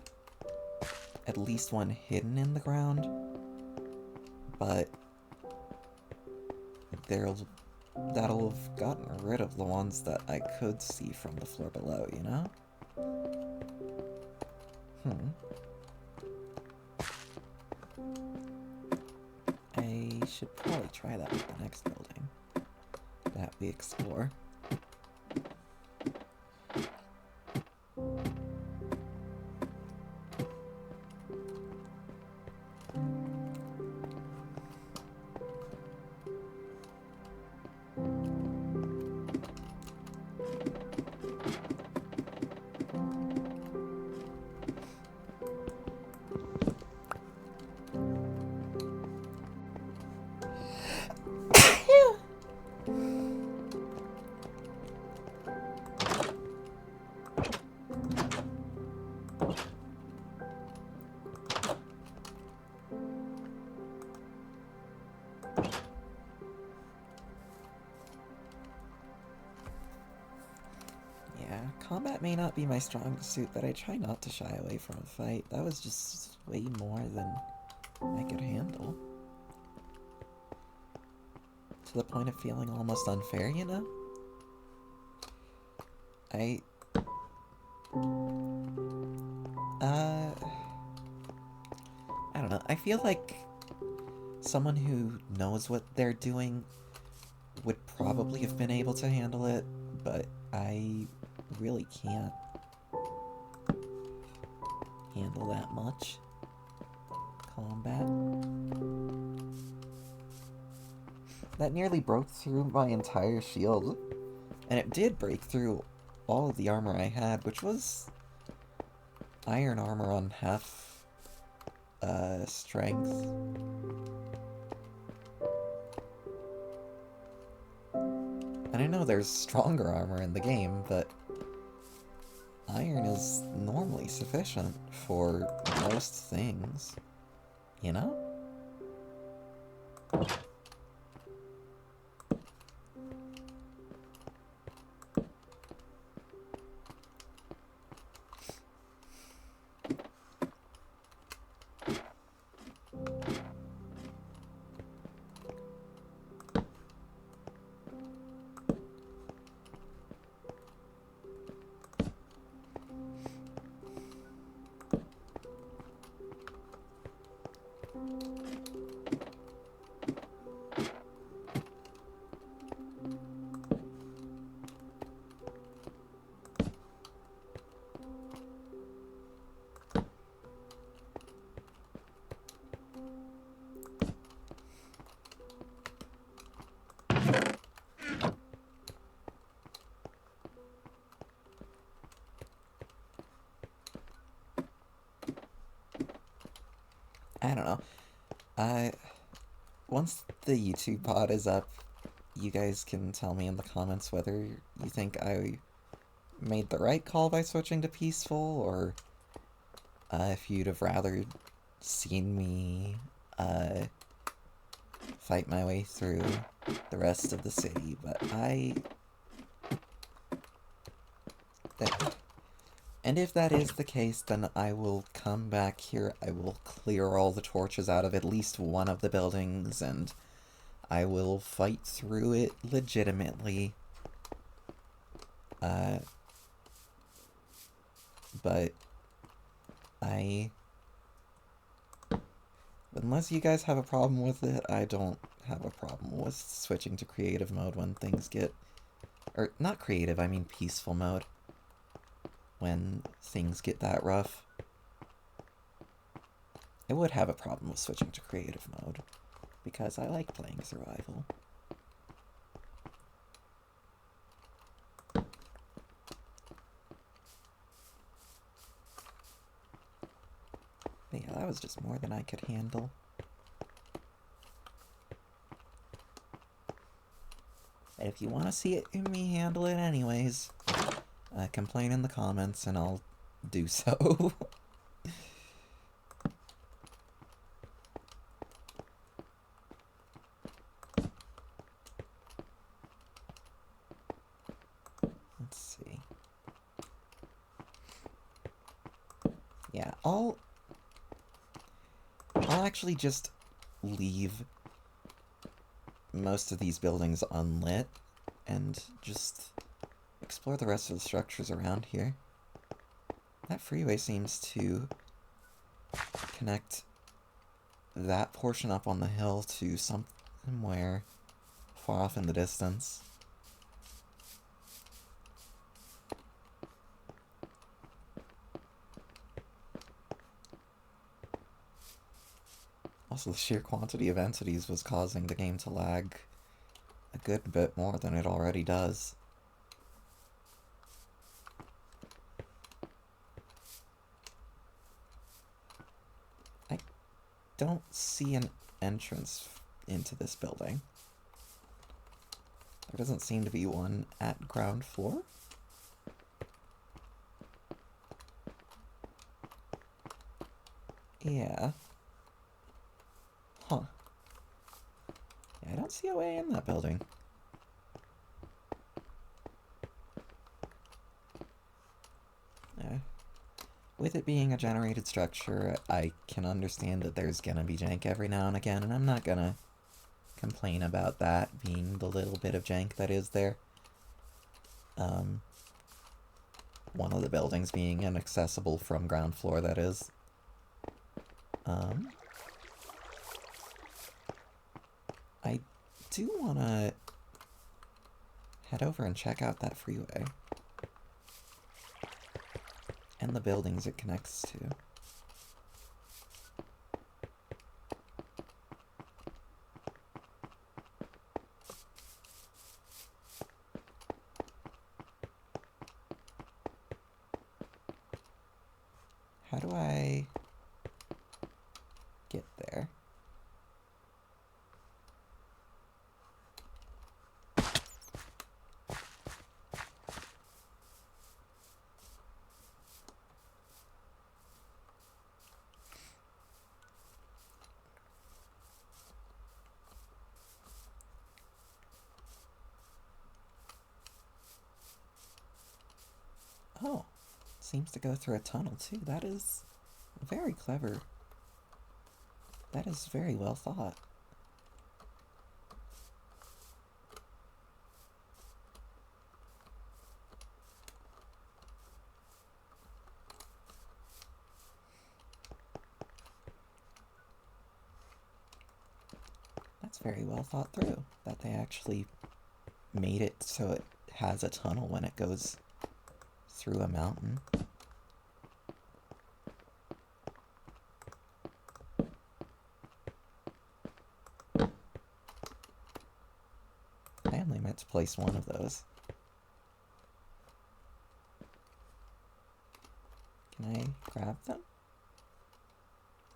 at least one hidden in the ground, but that'll have gotten rid of the ones that I could see from the floor below, you know? I should probably try that with the next building that we explore. Combat may not be my strongest suit, but I try not to shy away from a fight. That was just way more than I could handle. To the point of feeling almost unfair, you know? I don't know. I feel like someone who knows what they're doing would probably have been able to handle it, but I I really can't handle that much combat. That nearly broke through my entire shield. And it did break through all of the armor I had, which was iron armor on half strength. And I know there's stronger armor in the game, but iron is normally sufficient for most things, you know? I don't know. Once the YouTube pod is up, you guys can tell me in the comments whether you think I made the right call by switching to peaceful, or if you'd have rather seen me fight my way through the rest of the city. But and if that is the case, then I will come back here, I will clear all the torches out of at least one of the buildings, and I will fight through it legitimately. But unless you guys have a problem with it, I don't have a problem with switching to creative mode when things get... Or, not creative, I mean peaceful mode. When things get that rough. I would have a problem with switching to creative mode, because I like playing survival. But yeah, that was just more than I could handle. And if you want to see it in me handle it anyways, complain in the comments and I'll do so. Let's see. Yeah, I'll actually just leave most of these buildings unlit and just explore the rest of the structures around here. That freeway seems to connect that portion up on the hill to somewhere far off in the distance. Also, the sheer quantity of entities was causing the game to lag a good bit more than it already does. I don't see an entrance into this building. There doesn't seem to be one at ground floor. Yeah. Huh. Yeah, I don't see a way in that building. With it being a generated structure, I can understand that there's gonna be jank every now and again, and I'm not gonna complain about that being the little bit of jank that is there. One of the buildings being inaccessible from ground floor, that is. I do want to head over and check out that freeway. and the buildings it connects to. How do I get there? Oh, seems to go through a tunnel too. That is very clever. That is very well thought. That's very well thought through, that they actually made it so it has a tunnel when it goes through a mountain. I only meant to place one of those. Can I grab them?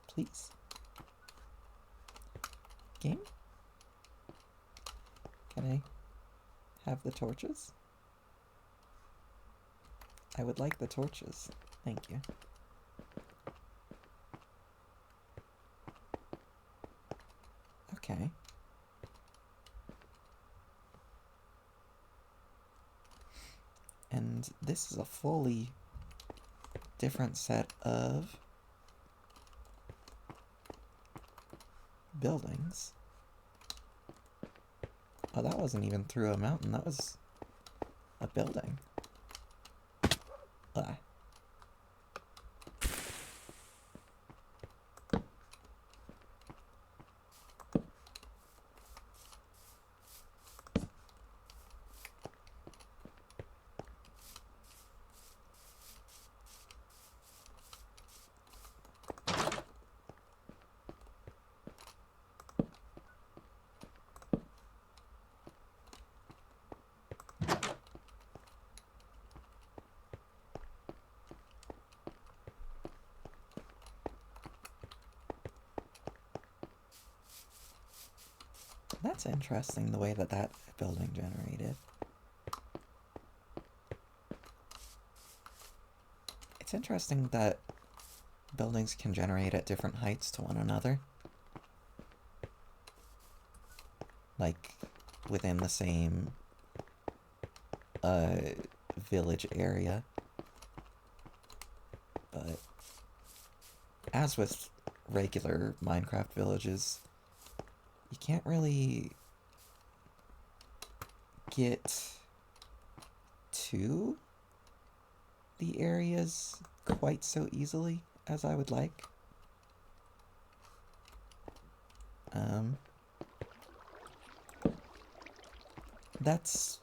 Please? Game? Can I have the torches? I would like the torches. Thank you. Okay. And this is a fully different set of buildings. Oh, that wasn't even through a mountain. That was a building. Ah. That's interesting, the way that that building generated. It's interesting that buildings can generate at different heights to one another. Like, within the same village area. But as with regular Minecraft villages, you can't really get to the areas quite so easily as I would like. That's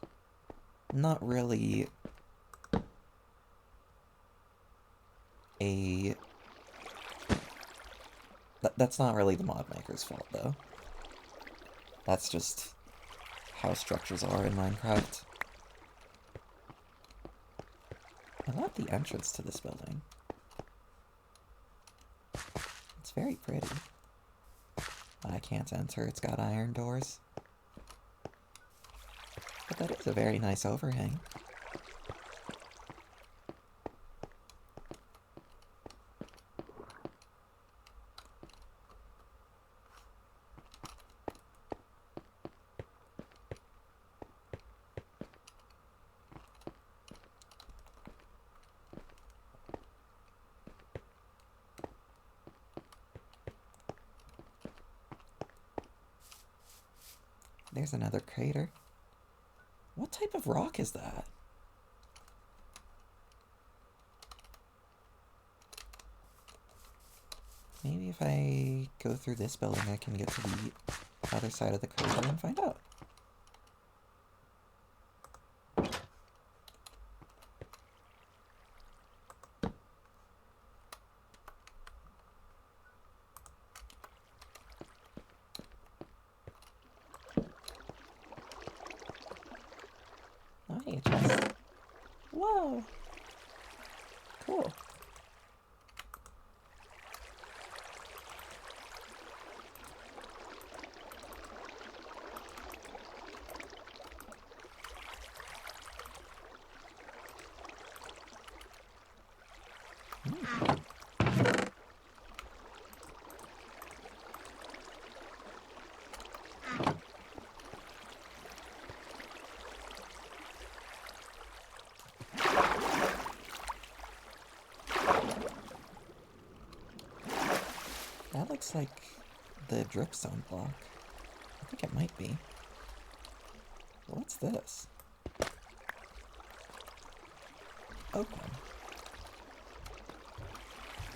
not really that's not really the mod maker's fault, though. That's just how structures are in Minecraft. I love the entrance to this building. It's very pretty. I can't enter, it's got iron doors. But that is a very nice overhang. There's another crater. What type of rock is that? Maybe if I go through this building, I can get to the other side of the crater and find out. Whoa! Cool. That looks like the dripstone block. I think it might be. What's this? Open.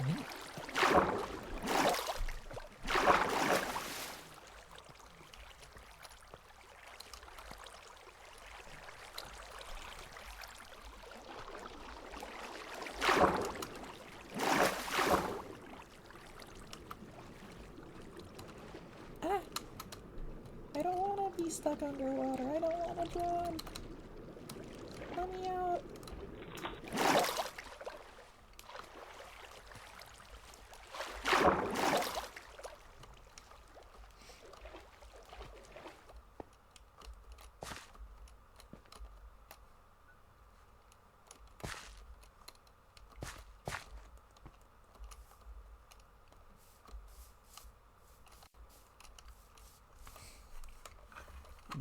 Neat. I don't want to be stuck underwater. I don't want to drown. Let me out.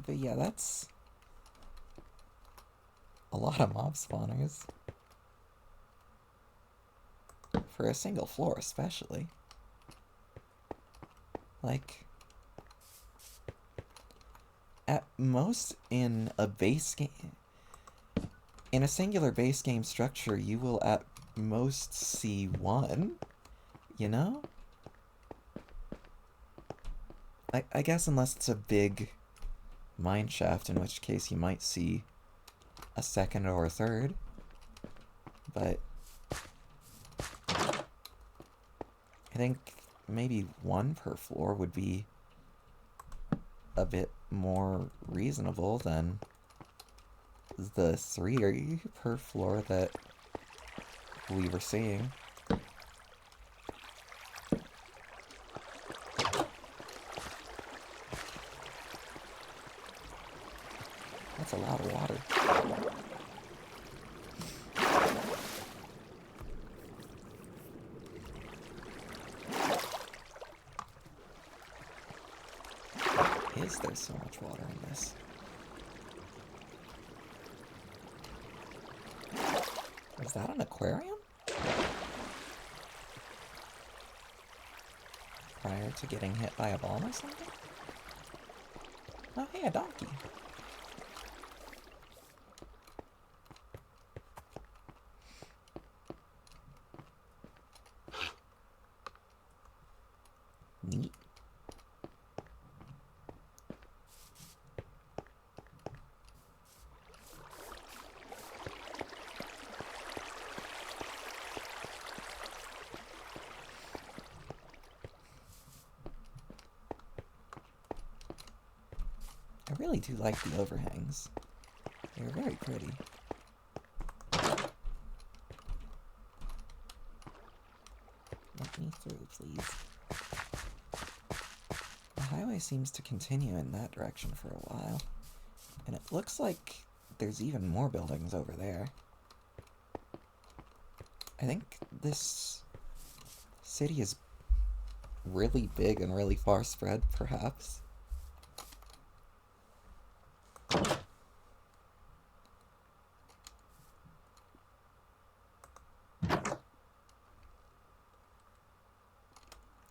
But yeah, that's a lot of mob spawners. For a single floor, especially. Like, at most in a base game, in a singular base game structure, you will at most see one, you know? I guess unless it's a big mine shaft, in which case you might see a second or a third, but I think maybe one per floor would be a bit more reasonable than the 3 per floor that we were seeing. That's a lot of water. Why is there so much water in this? Is that an aquarium? Prior to getting hit by a bomb or something? Oh, hey, a donkey. Neat. I really do like the overhangs. They're very pretty. Let me through, please. The highway seems to continue in that direction for a while, and it looks like there's even more buildings over there. I think this city is really big and really far spread, perhaps.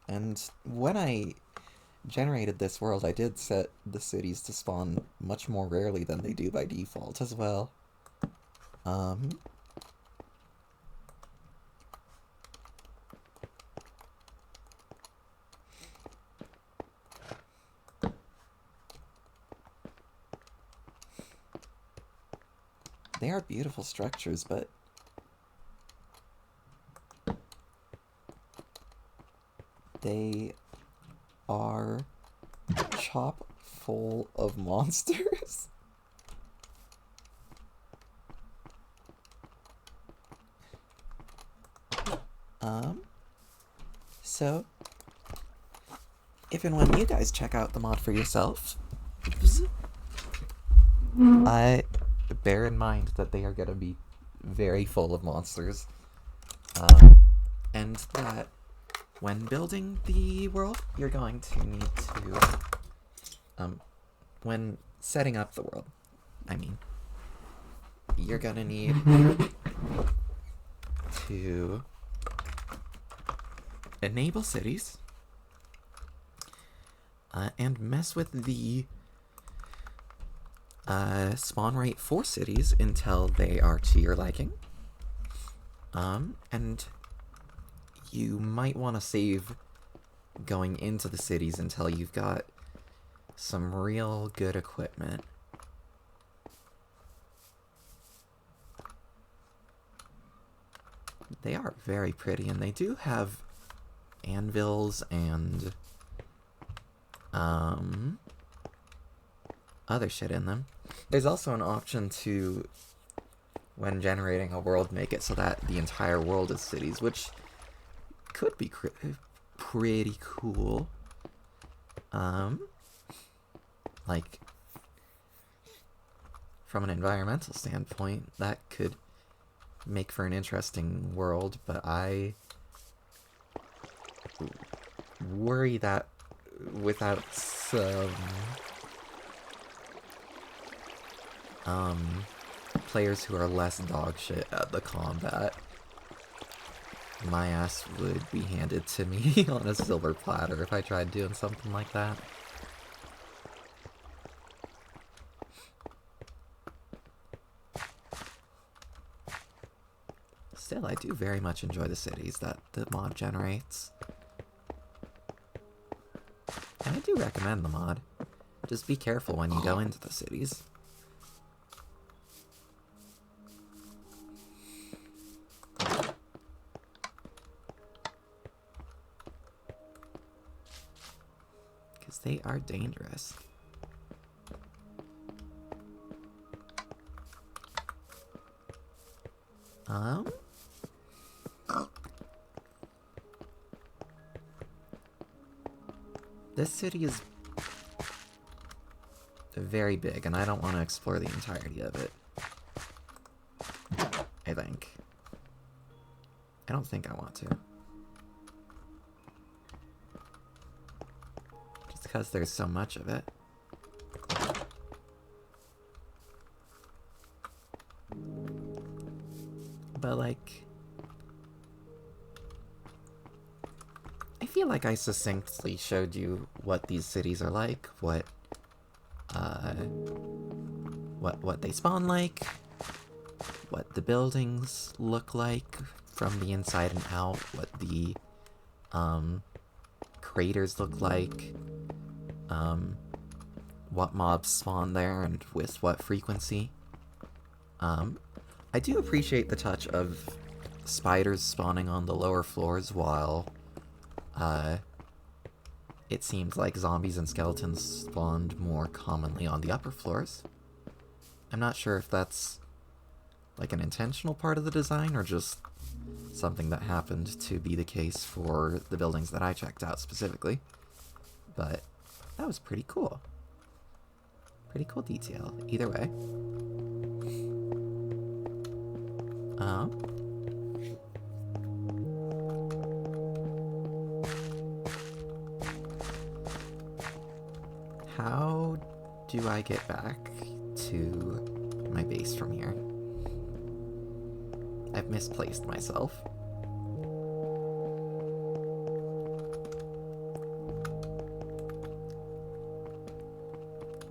And when I generated this world, I did set the cities to spawn much more rarely than they do by default as well. They are beautiful structures, but they are chock full of monsters. So, if and when you guys check out the mod for yourself, I bear in mind that they are going to be very full of monsters, and that when building the world, you're going to need to, when setting up the world, I mean, you're gonna need to enable cities, and mess with the spawn rate for cities until they are to your liking. And you might want to save going into the cities until you've got some real good equipment. They are very pretty, and they do have anvils and other shit in them. There's also an option to, when generating a world, make it so that the entire world is cities, which could be pretty cool. Like, from an environmental standpoint, that could make for an interesting world, but I worry that without some players who are less dog shit at the combat, my ass would be handed to me on a silver platter if I tried doing something like that. Still, I do very much enjoy the cities that the mod generates. And I do recommend the mod. Just be careful when you go into the cities. Because they are dangerous. This city is very big, and I don't want to explore the entirety of it. I think. I don't think I want to. Just because there's so much of it. But, like, I feel like I succinctly showed you what these cities are like, what they spawn like, what the buildings look like from the inside and out, what the craters look like, what mobs spawn there and with what frequency. I do appreciate the touch of spiders spawning on the lower floors while it seems like zombies and skeletons spawned more commonly on the upper floors. I'm not sure if that's like an intentional part of the design or just something that happened to be the case for the buildings that I checked out specifically. But that was pretty cool. Pretty cool detail, either way. How do I get back to my base from here? I've misplaced myself.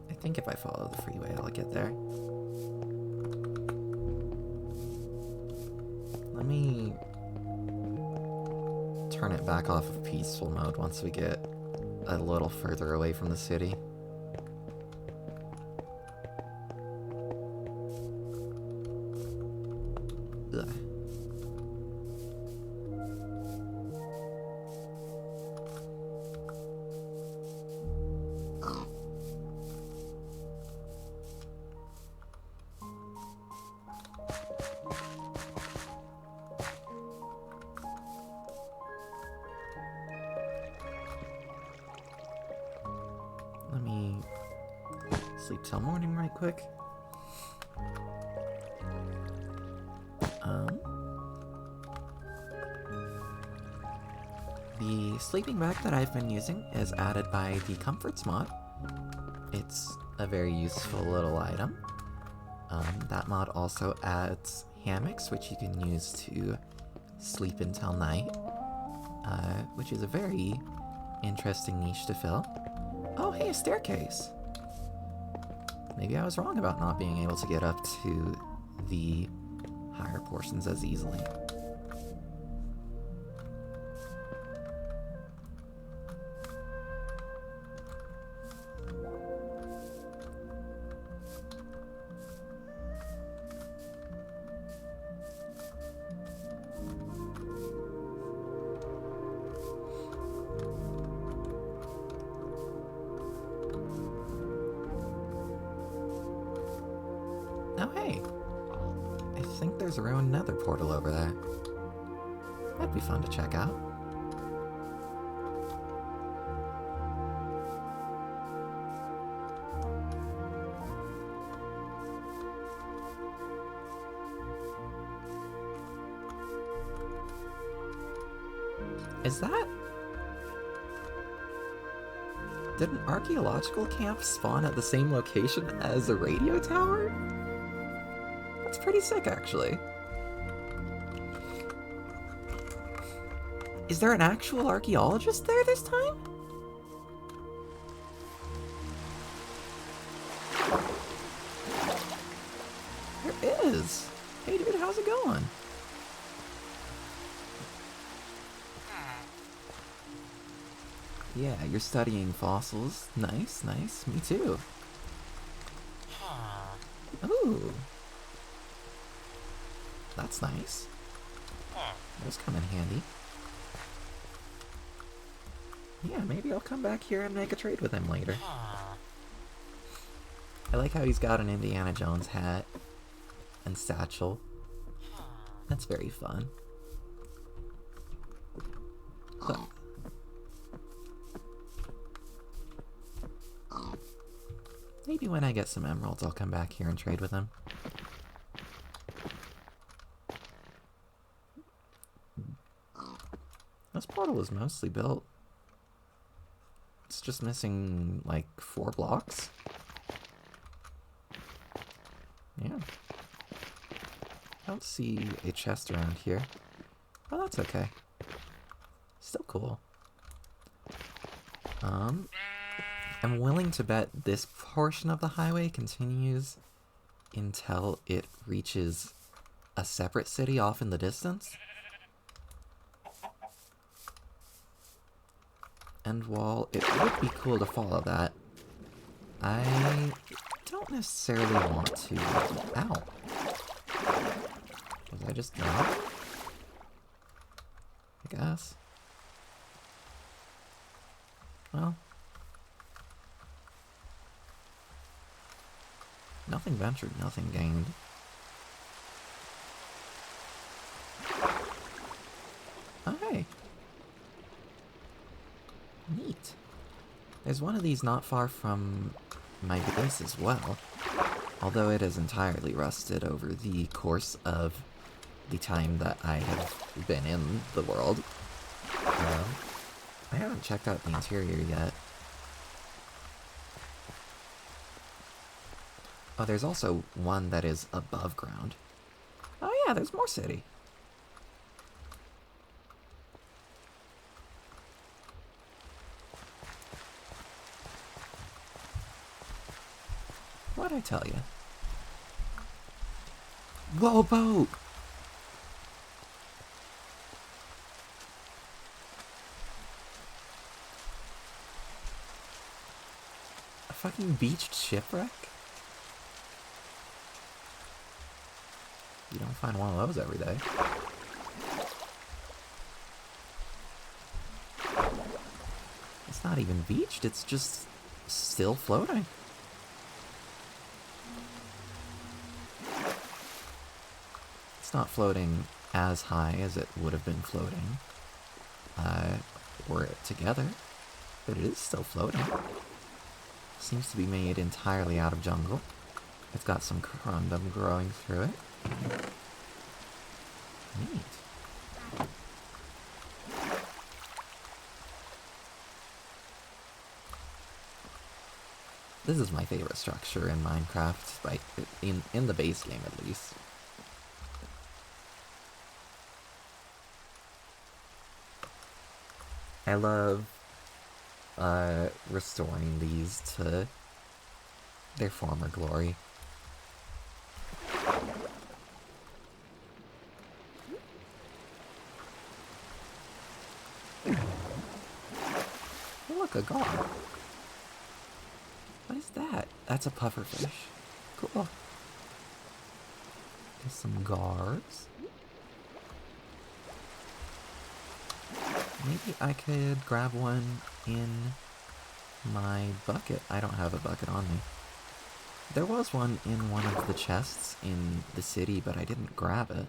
I think if I follow the freeway, I'll get there. Let me turn it back off of peaceful mode once we get a little further away from the city. Ugh. sleep till morning right quick. The sleeping bag that I've been using is added by the Comforts mod. It's a very useful little item. That mod also adds hammocks, which you can use to sleep until night, which is a very interesting niche to fill. Oh, hey, a staircase! Maybe I was wrong about not being able to get up to the higher portions as easily. Oh, hey! I think there's a ruined nether portal over there. That'd be fun to check out. Is that... Did an archaeological camp spawn at the same location as a radio tower? That's pretty sick, actually. Is there an actual archaeologist there this time? There is. Hey dude, how's it going? Yeah, you're studying fossils. Nice, nice. Me too. Ooh. That's nice. Those come in handy. Yeah, maybe I'll come back here and make a trade with him later. I like how he's got an Indiana Jones hat and satchel. That's very fun. But maybe when I get some emeralds, I'll come back here and trade with him. This portal is mostly built. It's just missing, like, 4 blocks. Yeah. I don't see a chest around here. Oh, that's okay. Still cool. I'm willing to bet this portion of the highway continues until it reaches a separate city off in the distance. And while it would be cool to follow that, I don't necessarily want to. Ow. Was I just dropped? I guess. Well. Nothing ventured, nothing gained. Oh, hey. Neat. There's one of these not far from my base as well, although it is entirely rusted over the course of the time that I have been in the world. I haven't checked out the interior yet. Oh, there's also one that is above ground. Oh yeah, there's more city. What'd I tell you? Whoa, boat! A fucking beached shipwreck? You don't find one of those every day. It's not even beached, it's just still floating. It's not floating as high as it would have been floating were it together, but it is still floating. seems to be made entirely out of jungle. It's got some corundum growing through it. Neat. This is my favorite structure in Minecraft, like in the base game at least. I love restoring these to their former glory. Oh, look, a gar. What is that? That's a pufferfish. Cool. There's some gars. Maybe I could grab one in my bucket. I don't have a bucket on me. There was one in one of the chests in the city, but I didn't grab it.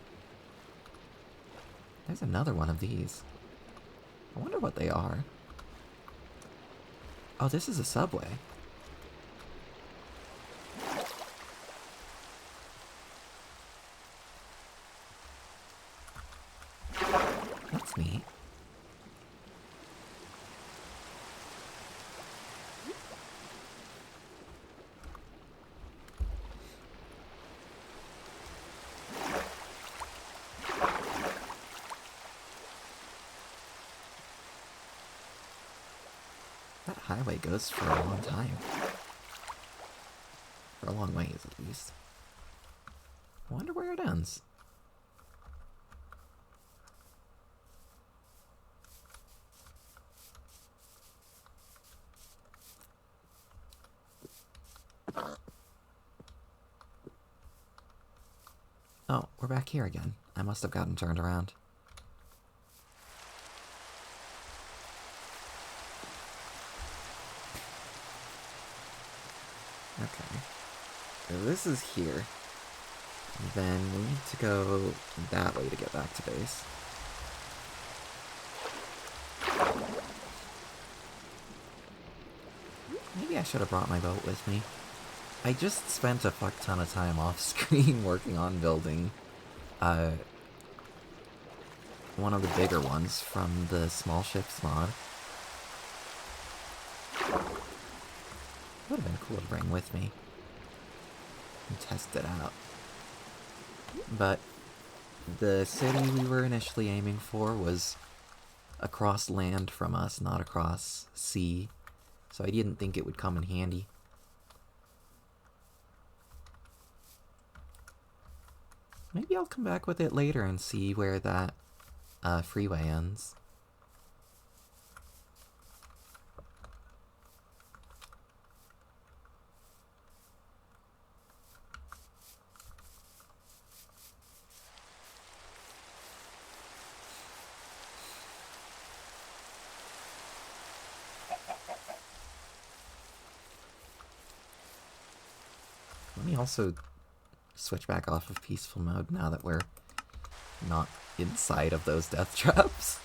There's another one of these. I wonder what they are. Oh, this is a subway. That's neat. That highway goes for a long time. For a long ways, at least. I wonder where it ends. Oh, we're back here again. I must have gotten turned around. Okay. So this is here. Then we need to go that way to get back to base. Maybe I should have brought my boat with me. I just spent a fuck ton of time off screen working on building one of the bigger ones from the small ships mod. Would have been cool to bring with me and test it out. But the city we were initially aiming for was across land from us, not across sea, so I didn't think it would come in handy. Maybe I'll come back with it later and see where that freeway ends. Let me also switch back off of peaceful mode now that we're not inside of those death traps.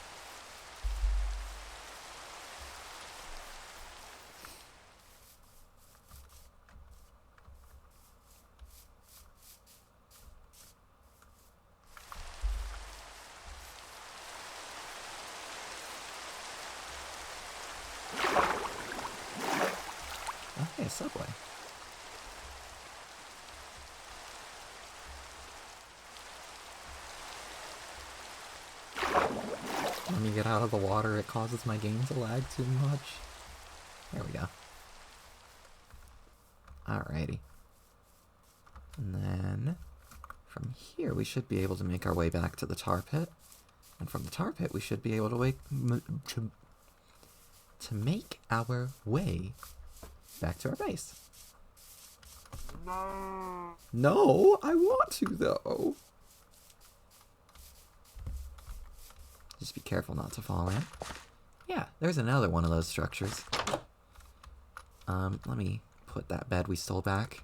Okay, subway. Let me get out of the water, it causes my game to lag too much. There we go. Alrighty. And then, from here we should be able to make our way back to the tar pit. And from the tar pit we should be able to make our way back to our base. No, I want to though. Just be careful not to fall in. Yeah, there's another one of those structures. Let me put that bed we stole back.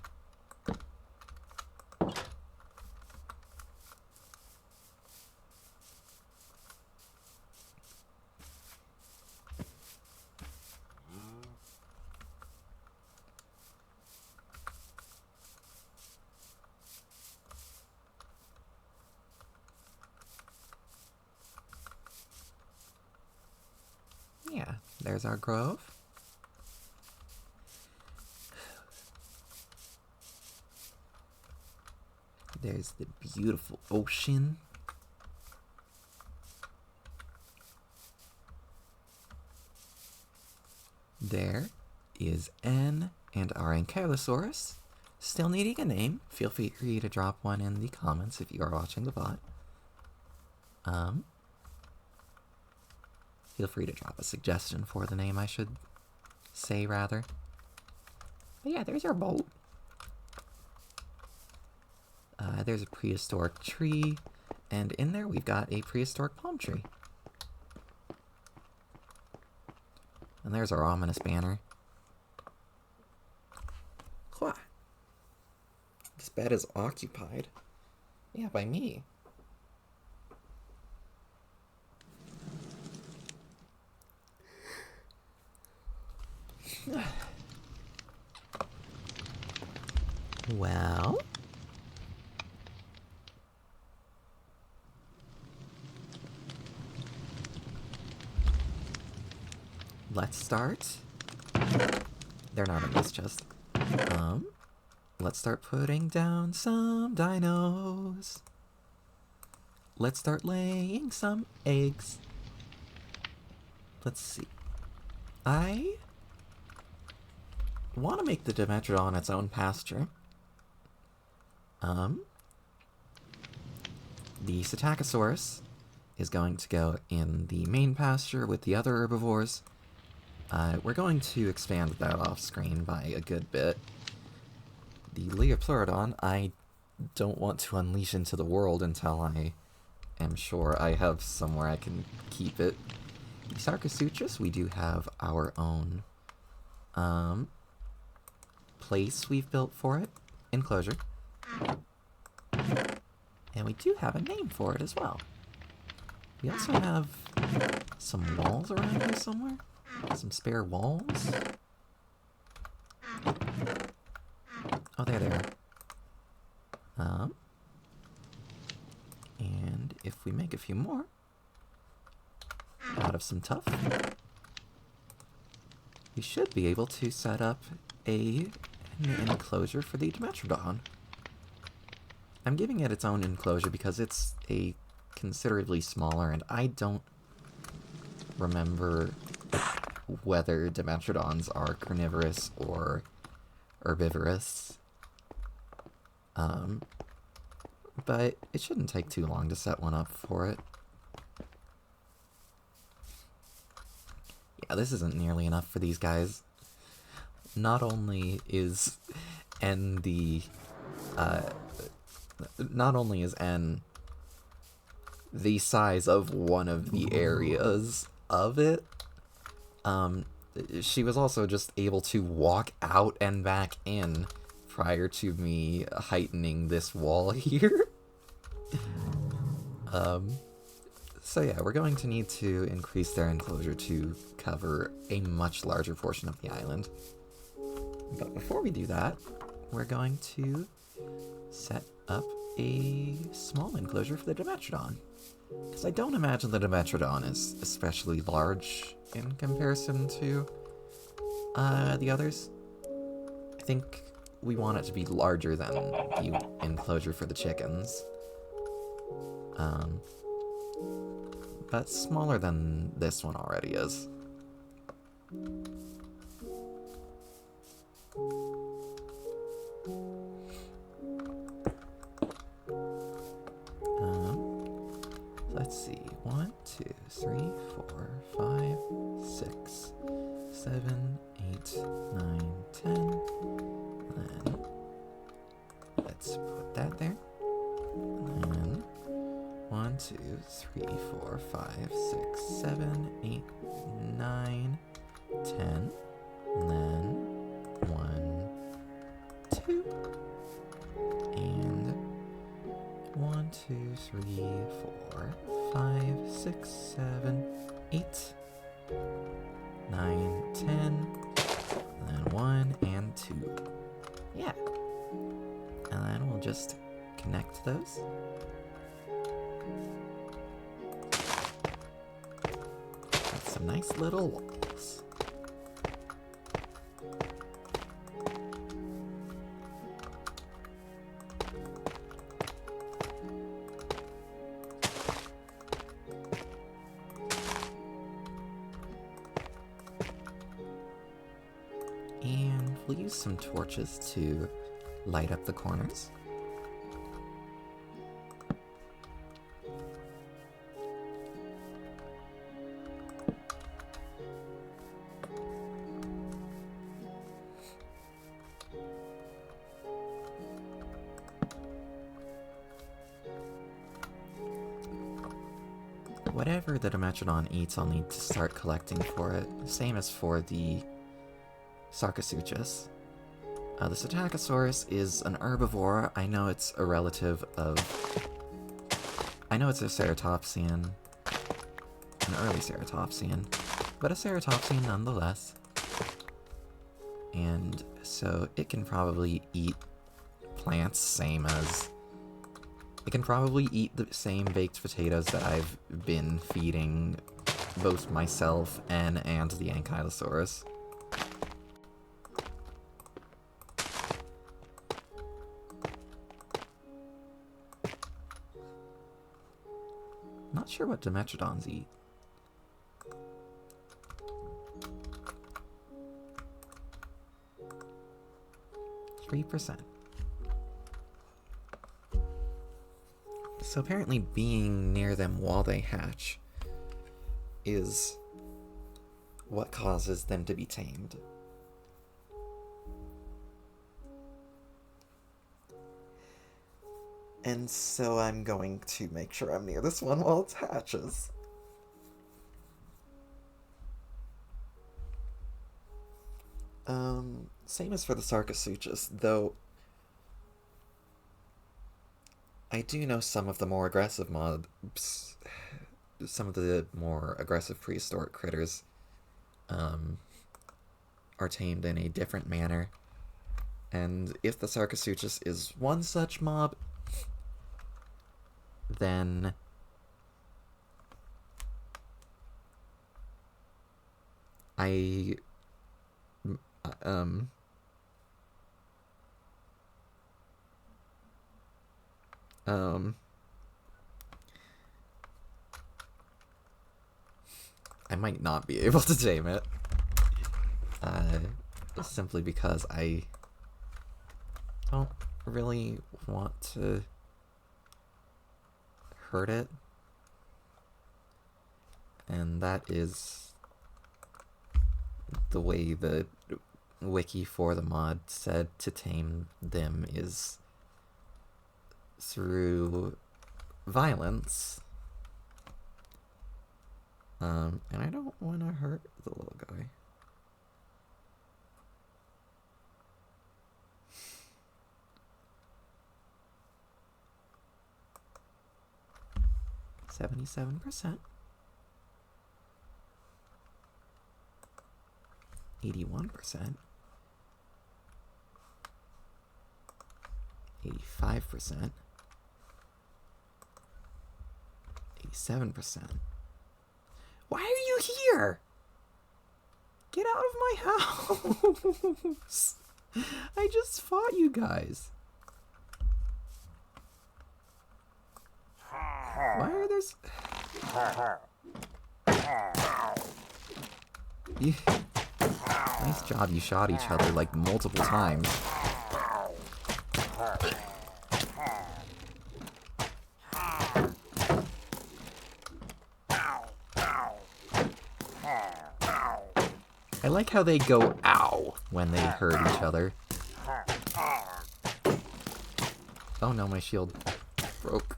there's our grove. There's the beautiful ocean. There is N and our Ankylosaurus. Still needing a name. Feel free to drop one in the comments if you are watching the VOD. Feel free to drop a suggestion for the name, I should say, rather. But yeah, there's our boat. There's a prehistoric tree, and in there we've got a prehistoric palm tree. And there's our ominous banner. Huh. This bed is occupied. Yeah, by me. Well... let's start. They're not in this chest. Let's start putting down some dinos. Let's start laying some eggs. Let's see. I want to make the Dimetrodon its own pasture. The Psittacosaurus is going to go in the main pasture with the other herbivores. We're going to expand that off screen by a good bit. The Leopleurodon, I don't want to unleash into the world until I am sure I have somewhere I can keep it. The Sarcosuchus, we do have our own place we've built for it, enclosure. And we do have a name for it as well. We also have some walls around here somewhere. Some spare walls. Oh, there they are. And if we make a few more out of some tuff, we should be able to set up an enclosure for the Dimetrodon. I'm giving it its own enclosure because it's a considerably smaller, and I don't remember whether Dimetrodons are carnivorous or herbivorous. But it shouldn't take too long to set one up for it. Yeah, this isn't nearly enough for these guys. Not only is N the size of one of the areas of it, she was also just able to walk out and back in prior to me heightening this wall here. So yeah, we're going to need to increase their enclosure to cover a much larger portion of the island. But before we do that, we're going to set up a small enclosure for the Dimetrodon. Because I don't imagine the Dimetrodon is especially large in comparison to the others. I think we want it to be larger than the enclosure for the chickens. But smaller than this one already is. Let's see. 1, 2, 3, 4, 5, 6, 7, 8, 9, 10. Then let's put that there. And then 1, 2, 3, 4, 5, 6, 7, 8, 9, 10. And then 1, 2. And 1, 2, 3, 4, 5, 6, 7, 8, 9, 10, and then 1 and 2. Yeah. And then we'll just connect those. With some nice little walls. we'll use some torches to light up the corners. Whatever the Dimetrodon eats, I'll need to start collecting for it. Same as for the Sarcosuchus. The Psittacosaurus is an herbivore. I know it's a relative of... I know it's a ceratopsian. An early ceratopsian. But a ceratopsian nonetheless. And so it can probably eat plants, same as... It can probably eat the same baked potatoes that I've been feeding both myself and the Ankylosaurus. Not sure what Dimetrodons eat. %. So apparently being near them while they hatch is what causes them to be tamed. And so I'm going to make sure I'm near this one while it hatches. Same as for the Sarcosuchus, though I do know some of the more aggressive mobs, some of the more aggressive prehistoric critters, are tamed in a different manner. And if the Sarcosuchus is one such mob, then I might not be able to tame it, simply because I don't really want to hurt it, and that is the way the wiki for the mod said to tame them, is through violence. And I don't want to hurt the little guy. %. 81%. 85%. 87%. Why are you here? Get out of my house! I just fought you guys. Why are there... Nice job, you shot each other like multiple times. I like how they go ow when they hurt each other. Oh no, my shield broke.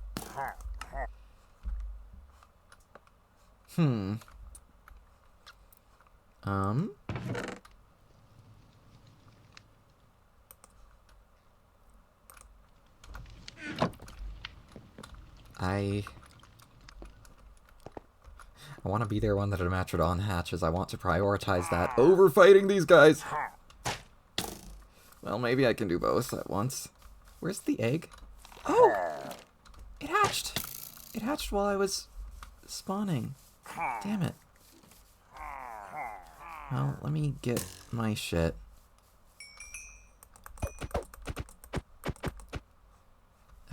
I want to be there when the Dimetrodon hatches. I want to prioritize that over fighting these guys. Well, maybe I can do both at once. Where's the egg? Oh! It hatched! It hatched while I was spawning. Damn it. Well, let me get my shit.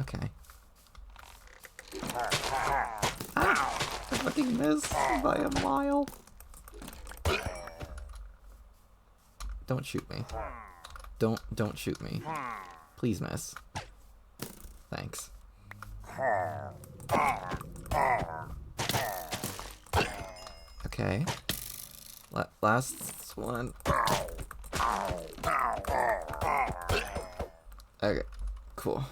Okay. Ah! I fucking missed by a mile. Don't shoot me. Don't shoot me. Please, miss. Thanks. Okay. Last one. Okay, cool.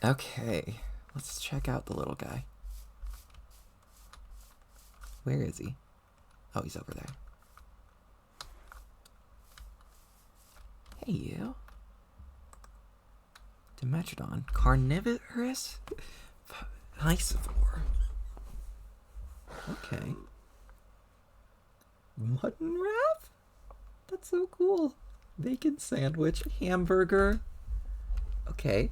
Okay, let's check out the little guy. Where is he? Oh, he's over there. Hey, you. Dimetrodon. Carnivorous? Piscivore. Okay. Mutton wrap? That's so cool. Bacon sandwich, hamburger. Okay.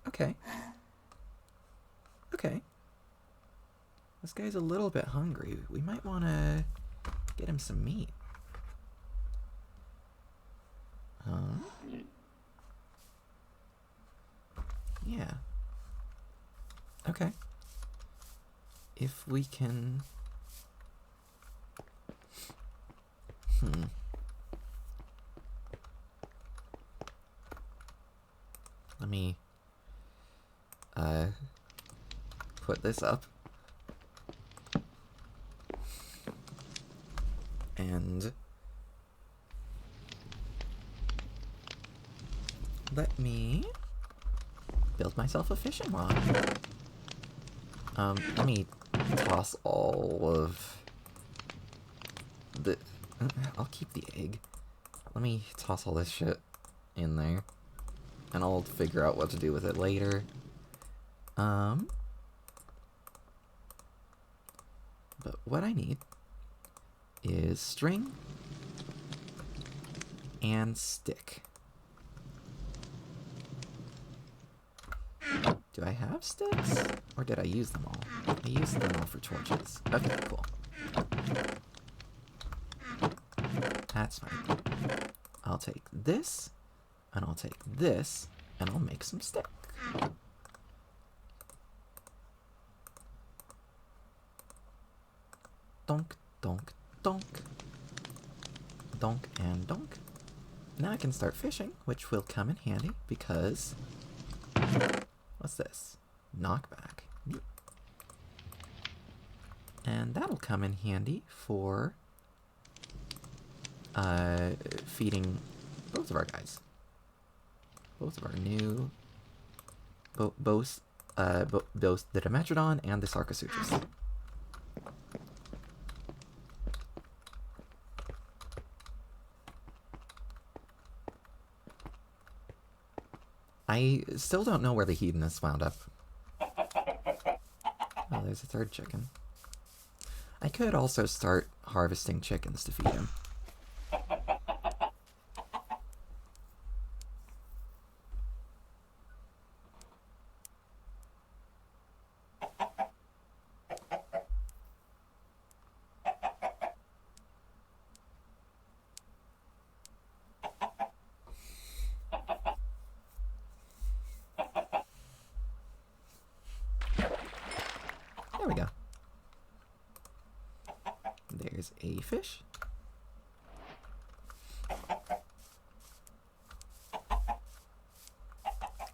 Okay. Okay. This guy's a little bit hungry. We might want to get him some meat. Yeah. Okay. If we can... Let me put this up. And let me build myself a fishing rod. Let me toss all of the... I'll keep the egg. Let me toss all this shit in there. And I'll figure out what to do with it later. But what I need is string and stick. Do I have sticks? Or did I use them all? I used them all for torches. Okay, cool. That's fine. I'll take this, and I'll take this, and I'll make some stick. Donk, donk, donk. Donk and donk. Now I can start fishing, which will come in handy because... What's this? Knockback. And that'll come in handy for feeding both of our guys. Both of our new... both the Dimetrodon and the Sarcosuchus. I still don't know where the hedonist wound up. Oh, there's a third chicken. I could also start harvesting chickens to feed him. There we go. There's a fish.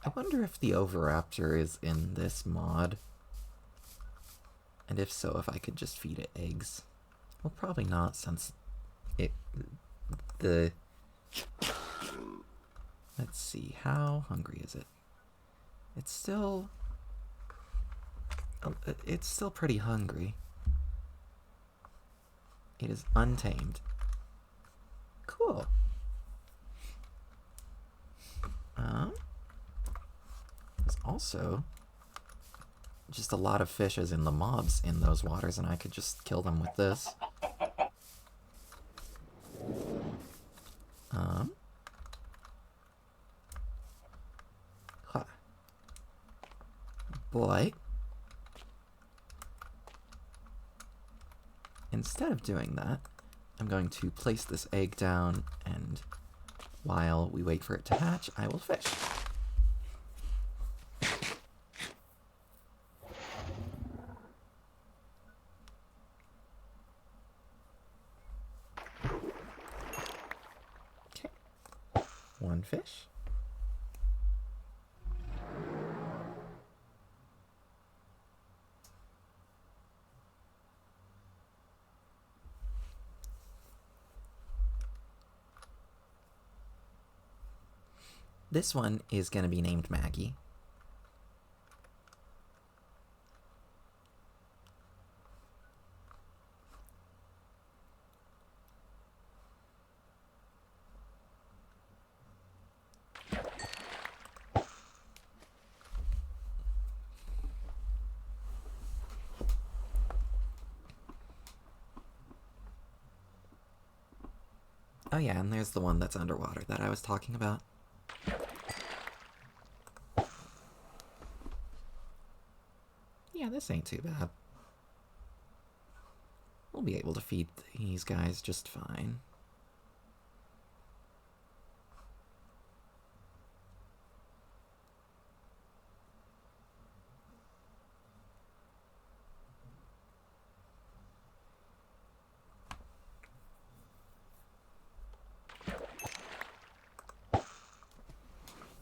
I wonder if the Oviraptor is in this mod. And if so, if I could just feed it eggs. Well, probably not, since let's see, how hungry is it? It's still pretty hungry. It is untamed. Cool. There's also just a lot of fishes in the mobs in those waters, and I could just kill them with this. But instead of doing that, I'm going to place this egg down, and while we wait for it to hatch, I will fish. one fish. This one is going to be named Maggie. Oh yeah, and there's the one that's underwater that I was talking about. Yeah, this ain't too bad. We'll be able to feed these guys just fine.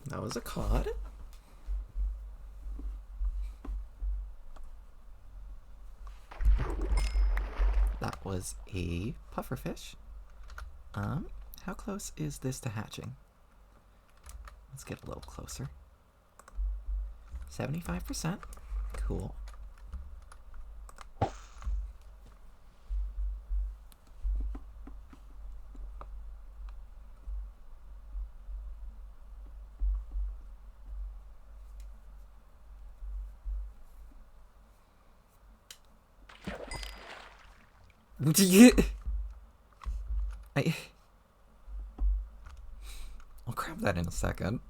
That was a cod. That was a pufferfish. How close is this to hatching? Let's get a little closer. 75%. Cool. I'll grab that in a second.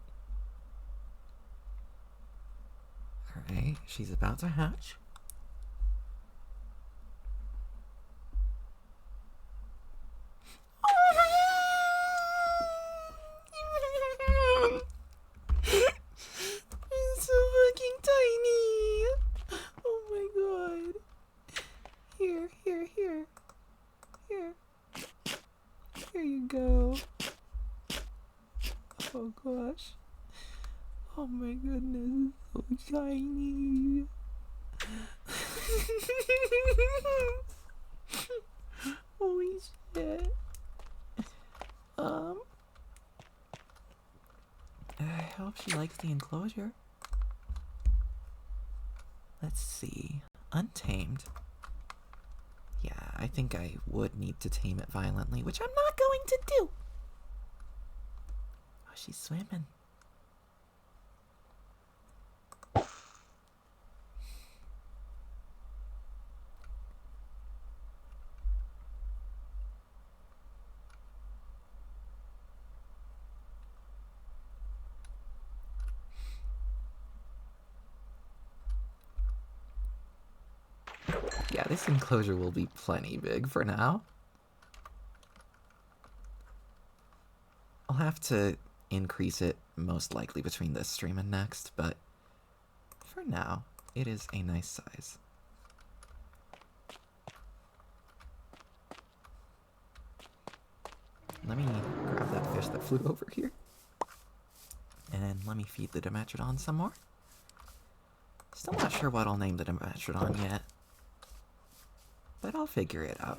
Alright, she's about to hatch. It's so fucking tiny. Oh my god. Here. Here you go. Oh gosh. Oh my goodness, it's so shiny. Holy shit. I hope she likes the enclosure. Let's see. Untamed. Yeah, I think I would need to tame it violently, which I'm not going to do. Oh, she's swimming. Yeah, this enclosure will be plenty big for now. I'll have to increase it most likely between this stream and next, but for now, it is a nice size. Let me grab that fish that flew over here. And let me feed the Dimetrodon some more. Still not sure what I'll name the Dimetrodon yet, but I'll figure it out.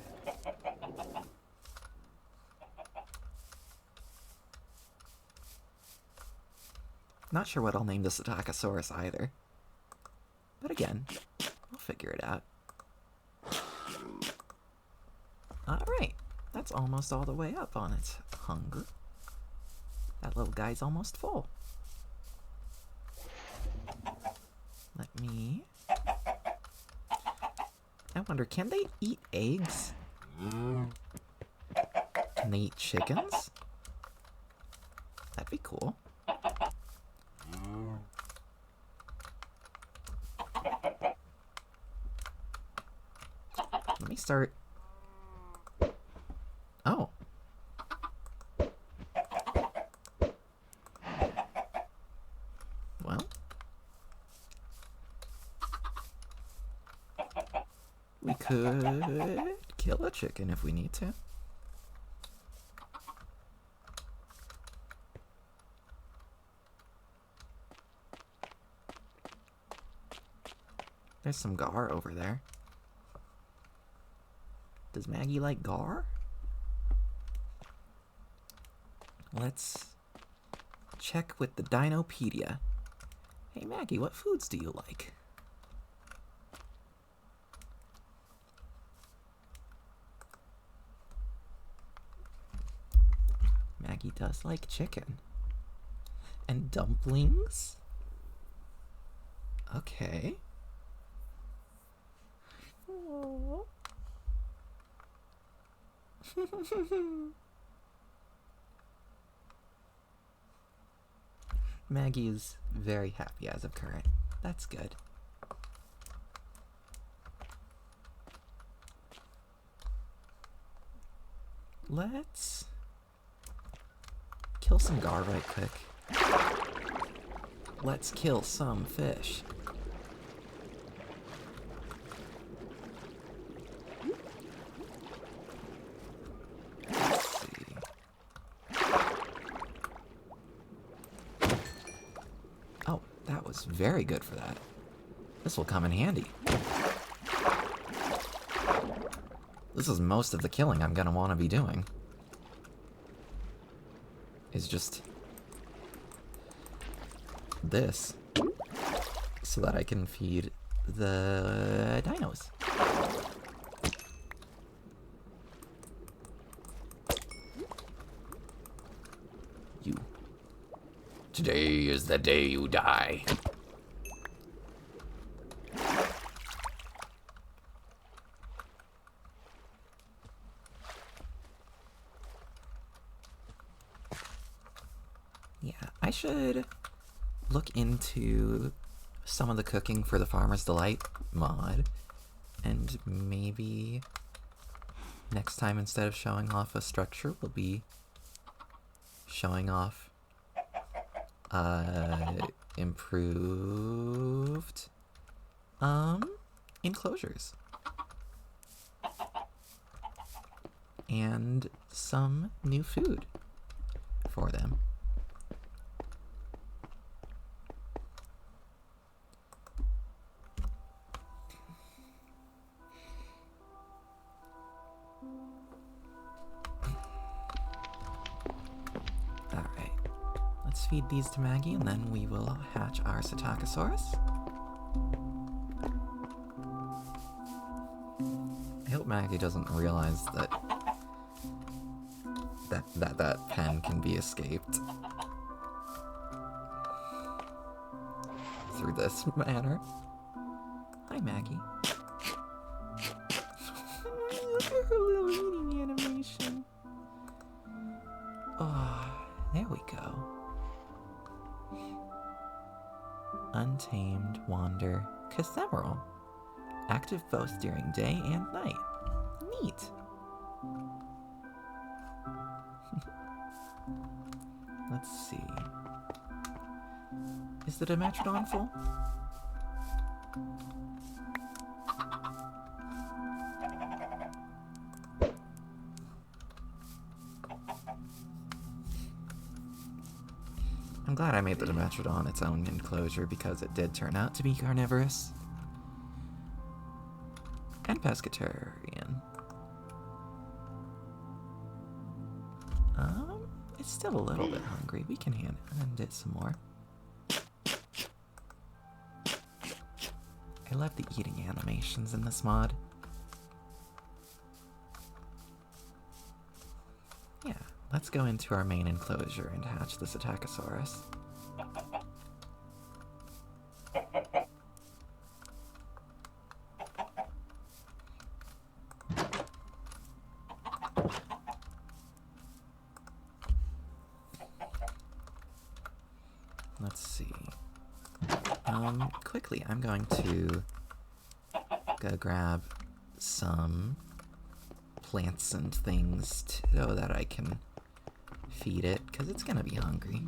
Not sure what I'll name the Psittacosaurus either. But again, we'll figure it out. Alright, that's almost all the way up on its hunger. That little guy's almost full. Let me... I wonder, can they eat eggs? Can they eat chickens? That'd be cool. Let me start... Oh. Well. We could kill a chicken if we need to. There's some gar over there. Does Maggie like gar? Let's check with the dinopedia. Hey Maggie, what foods do you like? Maggie does like chicken. And dumplings? Okay. Maggie is very happy as of current. That's good. Let's kill some gar right quick. Let's kill some fish. Let's see. Oh, that was very good for that. This will come in handy. This is most of the killing I'm gonna want to be doing. Is just this, so that I can feed the dinos. You. Today is the day you die. Yeah, I should look into some of the cooking for the Farmer's Delight mod, and maybe next time, instead of showing off a structure, we'll be showing off improved enclosures and some new food for them. Let's feed these to Maggie, and then we will hatch our Psittacosaurus. I hope Maggie doesn't realize that that pen can be escaped through this manner. Hi, Maggie. Look at her little eating animation. Oh, there we go. Untamed Wander Casemeral. Active both during day and night. Neat. Let's see. Is the Dimetrodon full? I'm glad I made the Dimetrodon its own enclosure because it did turn out to be carnivorous. And pescatarian. It's still a little bit hungry. We can hand it some more. I love the eating animations in this mod. Yeah, let's go into our main enclosure and hatch this Psittacosaurus. Let's see. Quickly, I'm going to go grab some plants and things so that I can feed it, because it's gonna be hungry.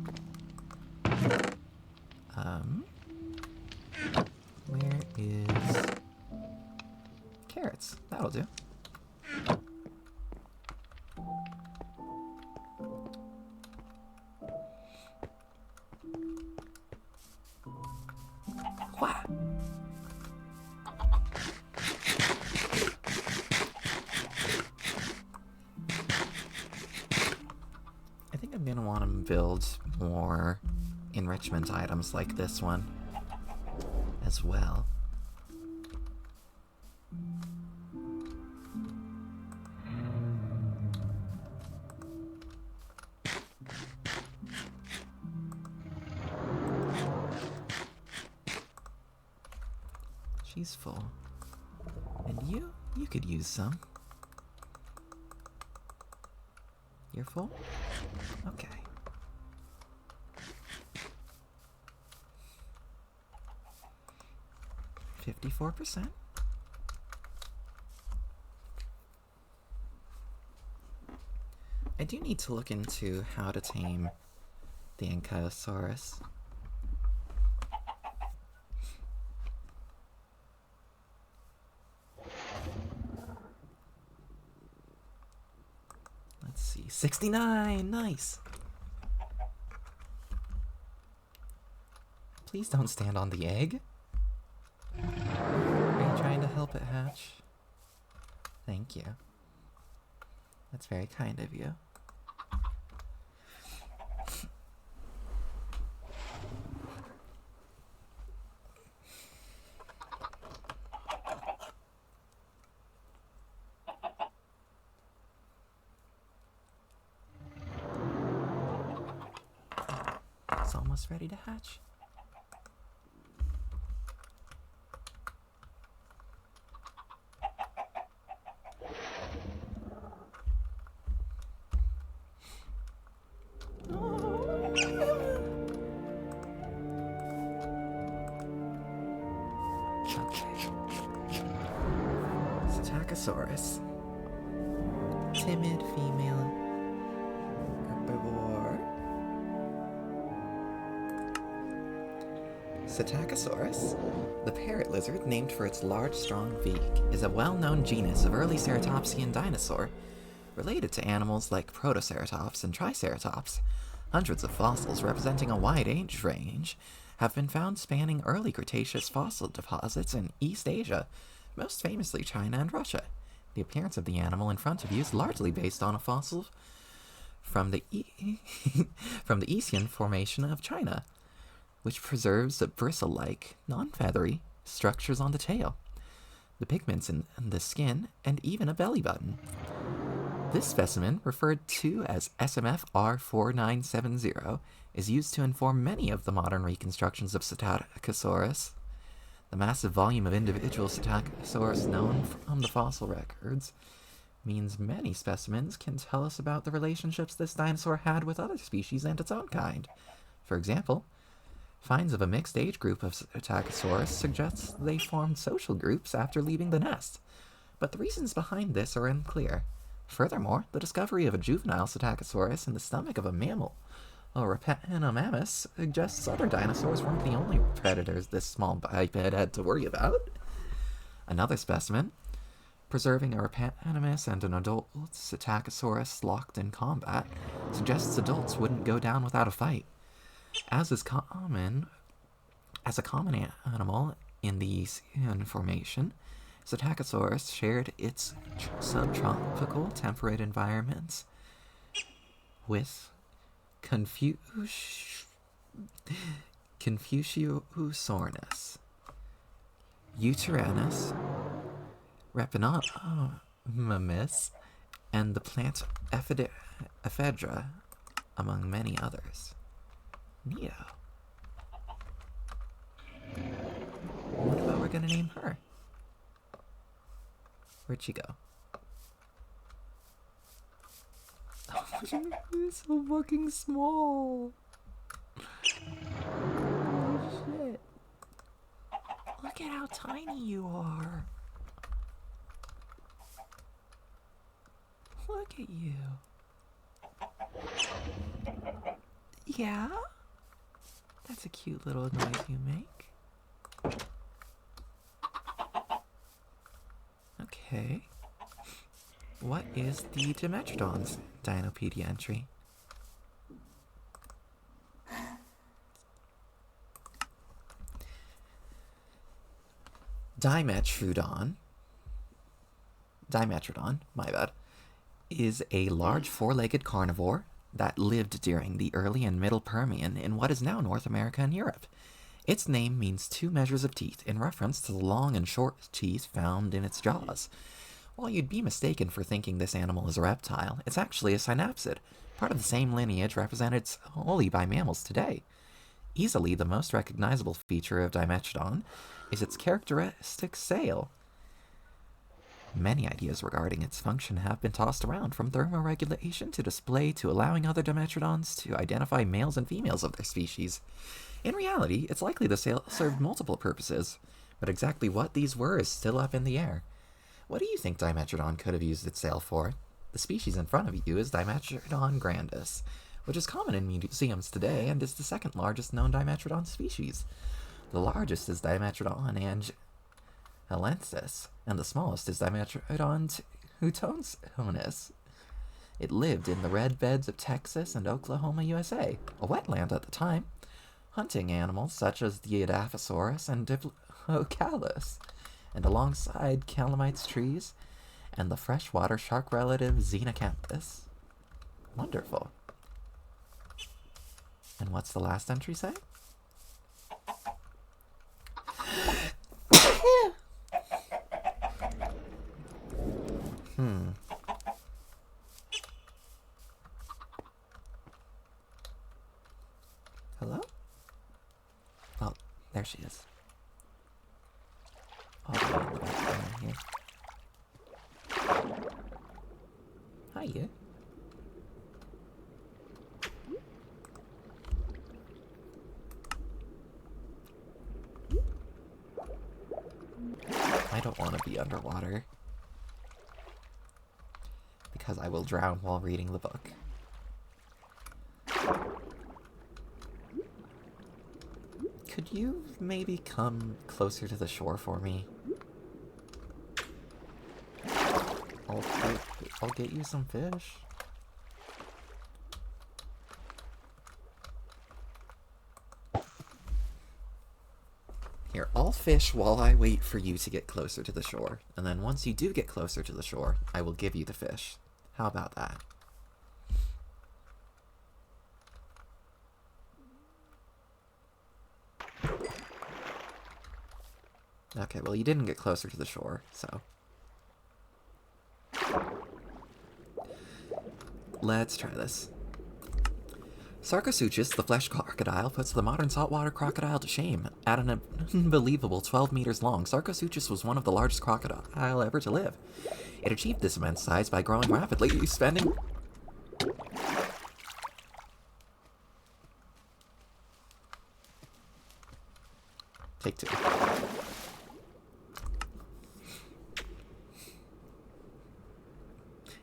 Where is carrots? That'll do. I'm gonna want to build more enrichment items like this one as well. She's full. And you could use some. You're full? Okay. $54%. I do need to look into how to tame the Ankylosaurus. Let's see. 69! Nice! Please don't stand on the egg. Are you trying to help it hatch? Thank you. That's very kind of you. It's almost ready to hatch. Psittacosaurus. Timid female herbivore. Psittacosaurus, the parrot lizard named for its large, strong beak, is a well-known genus of early ceratopsian dinosaur, related to animals like Protoceratops and Triceratops. Hundreds of fossils representing a wide age range have been found spanning early Cretaceous fossil deposits in East Asia, most famously China and Russia. The appearance of the animal in front of you is largely based on a fossil from the from the Easian Formation of China, which preserves the bristle-like, non-feathery structures on the tail, the pigments in the skin, and even a belly button. This specimen, referred to as SMF R4970, is used to inform many of the modern reconstructions of Psittacosaurus. The massive volume of individual Psittacosaurus known from the fossil records means many specimens can tell us about the relationships this dinosaur had with other species and its own kind. For example, finds of a mixed age group of Psittacosaurus suggests they formed social groups after leaving the nest, but the reasons behind this are unclear. Furthermore, the discovery of a juvenile Psittacosaurus in the stomach of a mammal, Avas, suggests other dinosaurs weren't the only predators this small biped had to worry about. Another specimen, preserving a Rapanimus and an adult Psittacosaurus locked in combat, suggests adults wouldn't go down without a fight. As a common animal in the Easian Formation, Psittacosaurus shared its subtropical temperate environments with Confuciusornis, Uteranus, Repenomamus, and the plant Ephedra, among many others. Neato. What about we're gonna name her? Where'd she go? Oh, it's so fucking small. Holy shit. Look at how tiny you are. Look at you. Yeah? That's a cute little noise you make. Okay. What is the Dimetrodon's dinopedia entry? Dimetrodon, my bad, is a large four-legged carnivore that lived during the early and middle Permian in what is now North America and Europe. Its name means 2 measures of teeth, in reference to the long and short teeth found in its jaws. While you'd be mistaken for thinking this animal is a reptile, it's actually a synapsid, part of the same lineage represented solely by mammals today. Easily the most recognizable feature of Dimetrodon is its characteristic sail. Many ideas regarding its function have been tossed around, from thermoregulation to display to allowing other Dimetrodons to identify males and females of their species. In reality, it's likely the sail served multiple purposes, but exactly what these were is still up in the air. What do you think Dimetrodon could have used its sail for? The species in front of you is Dimetrodon grandis, which is common in museums today and is the second largest known Dimetrodon species. The largest is Dimetrodon angelensis, and the smallest is Dimetrodon teutonus. It lived in the red beds of Texas and Oklahoma, USA, a wetland at the time, hunting animals such as the Edaphosaurus and Diplodocus, and alongside calamites trees and the freshwater shark relative Xenocanthus. Wonderful. And what's the last entry say? Hello? Oh, there she is. All the way in the background here. Hiya. I don't want to be underwater, because I will drown while reading the book. Could you maybe come closer to the shore for me? I'll get you some fish. Here, I'll fish while I wait for you to get closer to the shore. And then once you do get closer to the shore, I will give you the fish. How about that? Okay, well, you didn't get closer to the shore, so... let's try this. Sarcosuchus, the flesh crocodile, puts the modern saltwater crocodile to shame. At an unbelievable 12 meters long, Sarcosuchus was one of the largest crocodile ever to live. It achieved this immense size by growing rapidly, spending... Take 2.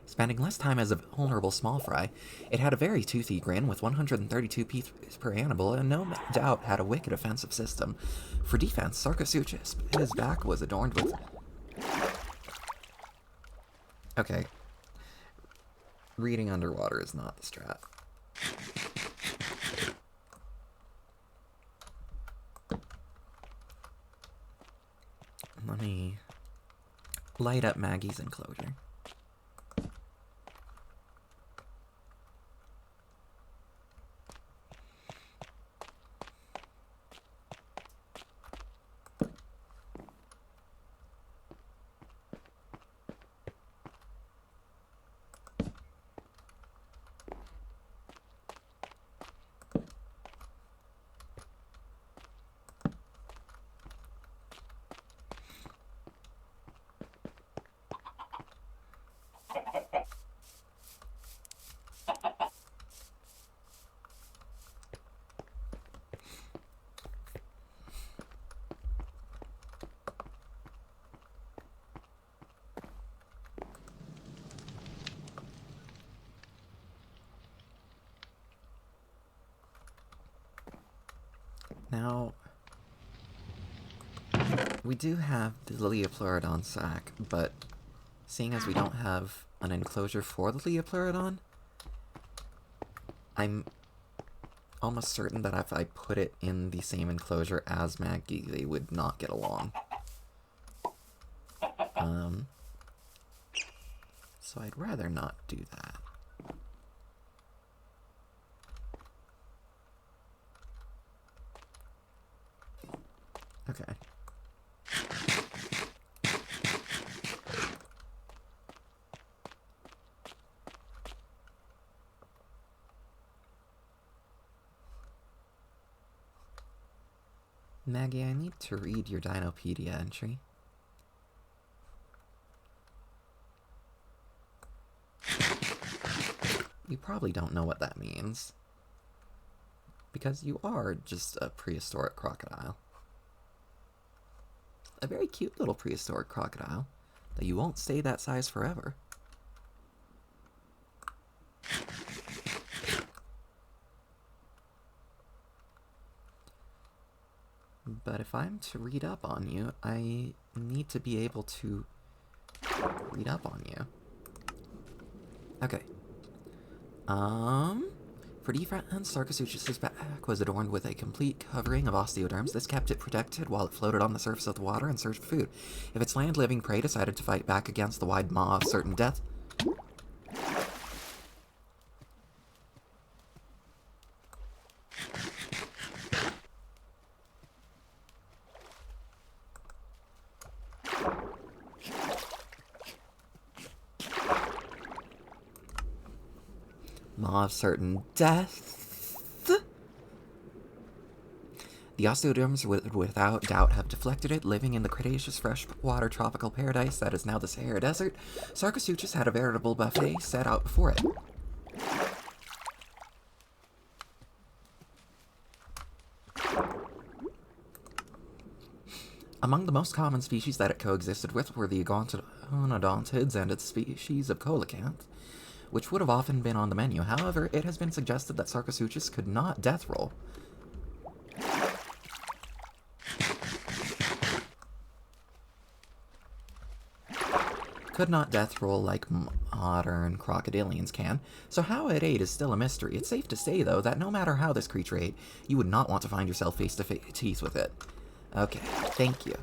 Spending less time as a vulnerable small fry, it had a very toothy grin with 132 teeth per animal, and no doubt had a wicked offensive system. For defense, Sarcosuchus, his back was adorned with... Okay. Reading underwater is not the strat. Let me light up Maggie's enclosure. Now, we do have the Leopleurodon sac, but seeing as we don't have an enclosure for the Leopleurodon, I'm almost certain that if I put it in the same enclosure as Maggie, they would not get along. So I'd rather not do that. Okay. Maggie, I need to read your dinopedia entry. You probably don't know what that means, because you are just a prehistoric crocodile. A very cute little prehistoric crocodile, though you won't stay that size forever. But if I'm to read up on you, I need to be able to read up on you. Okay. For defense, Sarcosuchus's back was adorned with a complete covering of osteoderms. This kept it protected while it floated on the surface of the water and searched for food. If its land-living prey decided to fight back against the wide maw of certain death, maw of certain death, the osteoderms would without doubt have deflected it. Living in the Cretaceous freshwater tropical paradise that is now the Sahara Desert, Sarcosuchus had a veritable buffet set out before it. Among the most common species that it coexisted with were the iguanodontids and its species of coelacanth, which would have often been on the menu. However, it has been suggested that Sarcosuchus could not death roll. Could not death roll like modern crocodilians can, so how it ate is still a mystery. It's safe to say, though, that no matter how this creature ate, you would not want to find yourself face to face with it. Okay, thank you.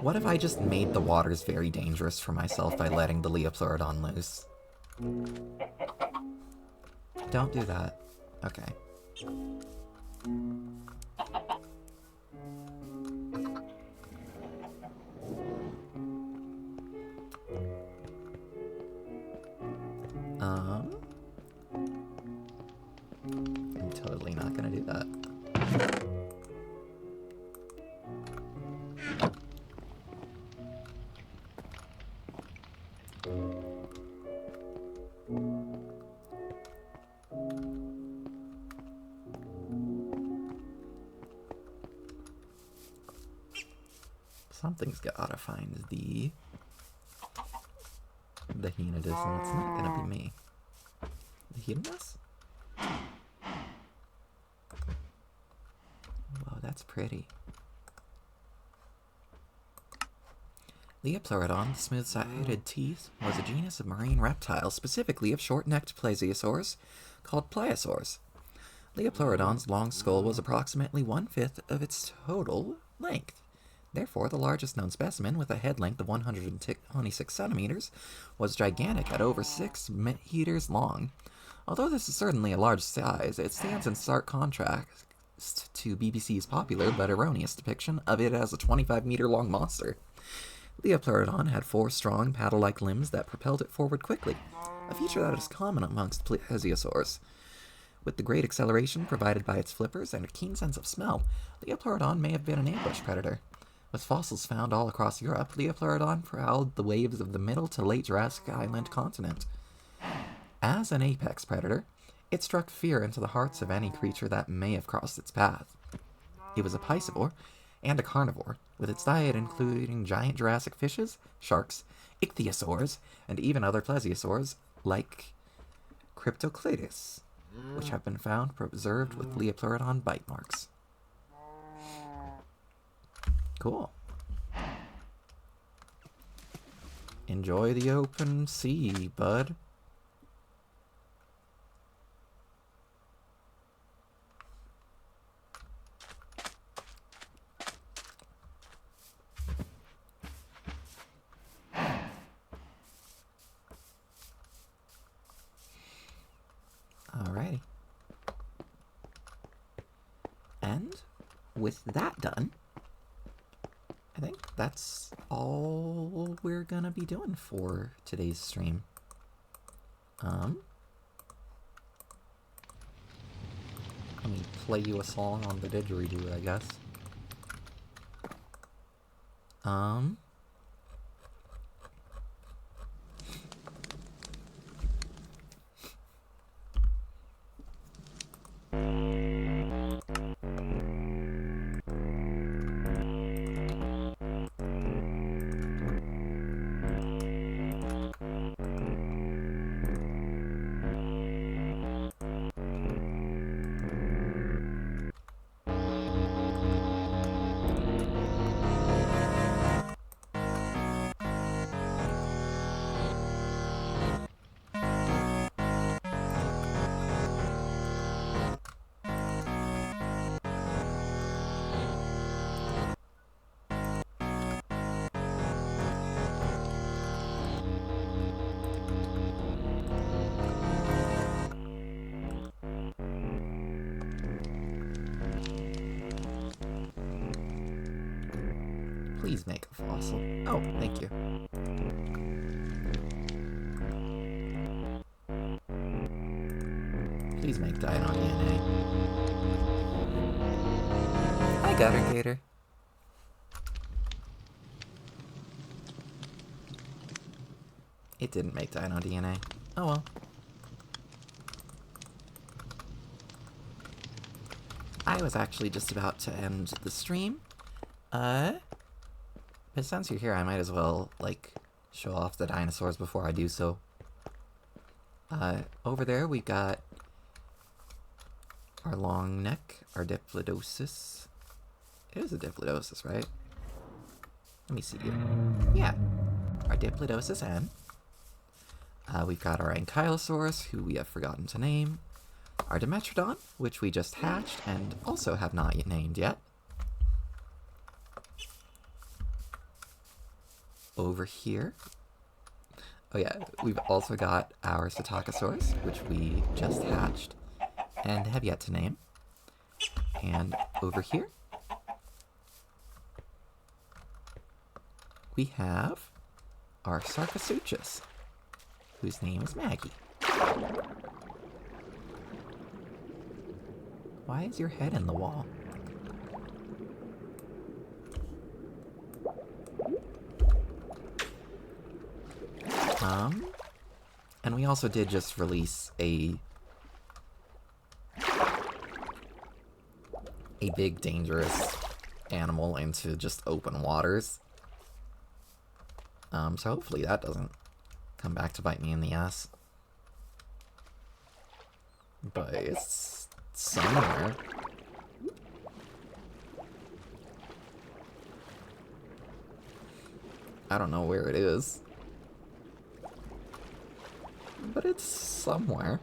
What if I just made the waters very dangerous for myself by letting the Leopleurodon loose? Don't do that. Okay. I'm totally not gonna do that. Something's gotta find the Henodus, and it's not gonna be me. The Henodus? Whoa, that's pretty. Leopleurodon, the smooth-sided teeth, was a genus of marine reptiles, specifically of short-necked plesiosaurs called pliosaurs. Leopleurodon's long skull was approximately 1/5 of its total length. Therefore, the largest known specimen, with a head length of 126 centimeters, was gigantic at over 6 meters long. Although this is certainly a large size, it stands in stark contrast to BBC's popular but erroneous depiction of it as a 25-meter-long monster. Leopleurodon had 4 strong, paddle-like limbs that propelled it forward quickly, a feature that is common amongst plesiosaurs. With the great acceleration provided by its flippers and a keen sense of smell, Leopleurodon may have been an ambush predator. With fossils found all across Europe, Leopleurodon prowled the waves of the middle to late Jurassic island continent. As an apex predator, it struck fear into the hearts of any creature that may have crossed its path. It was a piscivore and a carnivore, with its diet including giant Jurassic fishes, sharks, ichthyosaurs, and even other plesiosaurs like Cryptoclades, which have been found preserved with Leopleurodon bite marks. Cool. Enjoy the open sea, bud. And with that done, I think that's all we're gonna be doing for today's stream. Let me play you a song on the didgeridoo, I guess. Please make a fossil. Oh, thank you. Please make dino DNA. Hi, Gutter Gator. It didn't make dino DNA. Oh well. I was actually just about to end the stream. But since you're here, I might as well, like, show off the dinosaurs before I do so. Over there we've got our long neck, our Diplodosis. It is a Diplodosis, right? Let me see you. Yeah, our Diplodosis N. We've got our Ankylosaurus, who we have forgotten to name. Our Dimetrodon, which we just hatched and also have not yet named yet. Over here. Oh yeah, we've also got our Psittacosaurus, which we just hatched and have yet to name. And over here, we have our Sarcosuchus, whose name is Maggie. Why is your head in the wall? And we also did just release a big dangerous animal into just open waters. So hopefully that doesn't come back to bite me in the ass. But it's somewhere. I don't know where it is. But it's somewhere.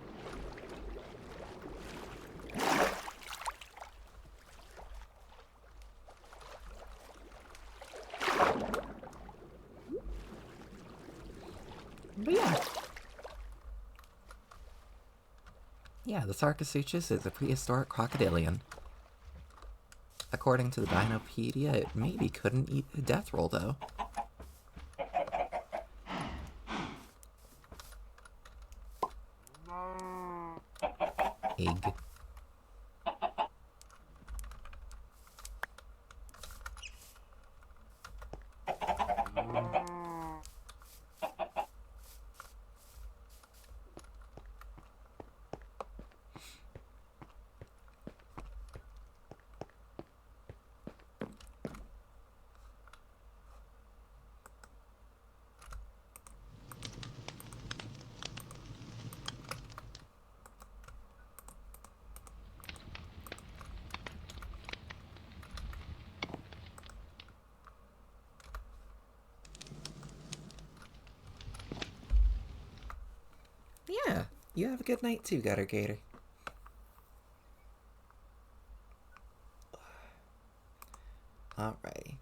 But yeah. Yeah, the Sarcosuchus is a prehistoric crocodilian. According to the dinopedia, it maybe couldn't eat a death roll, though. Egg. Yeah, you have a good night too, Gutter Gator. Alrighty.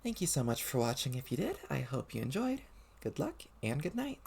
Thank you so much for watching if you did. I hope you enjoyed. Good luck and good night.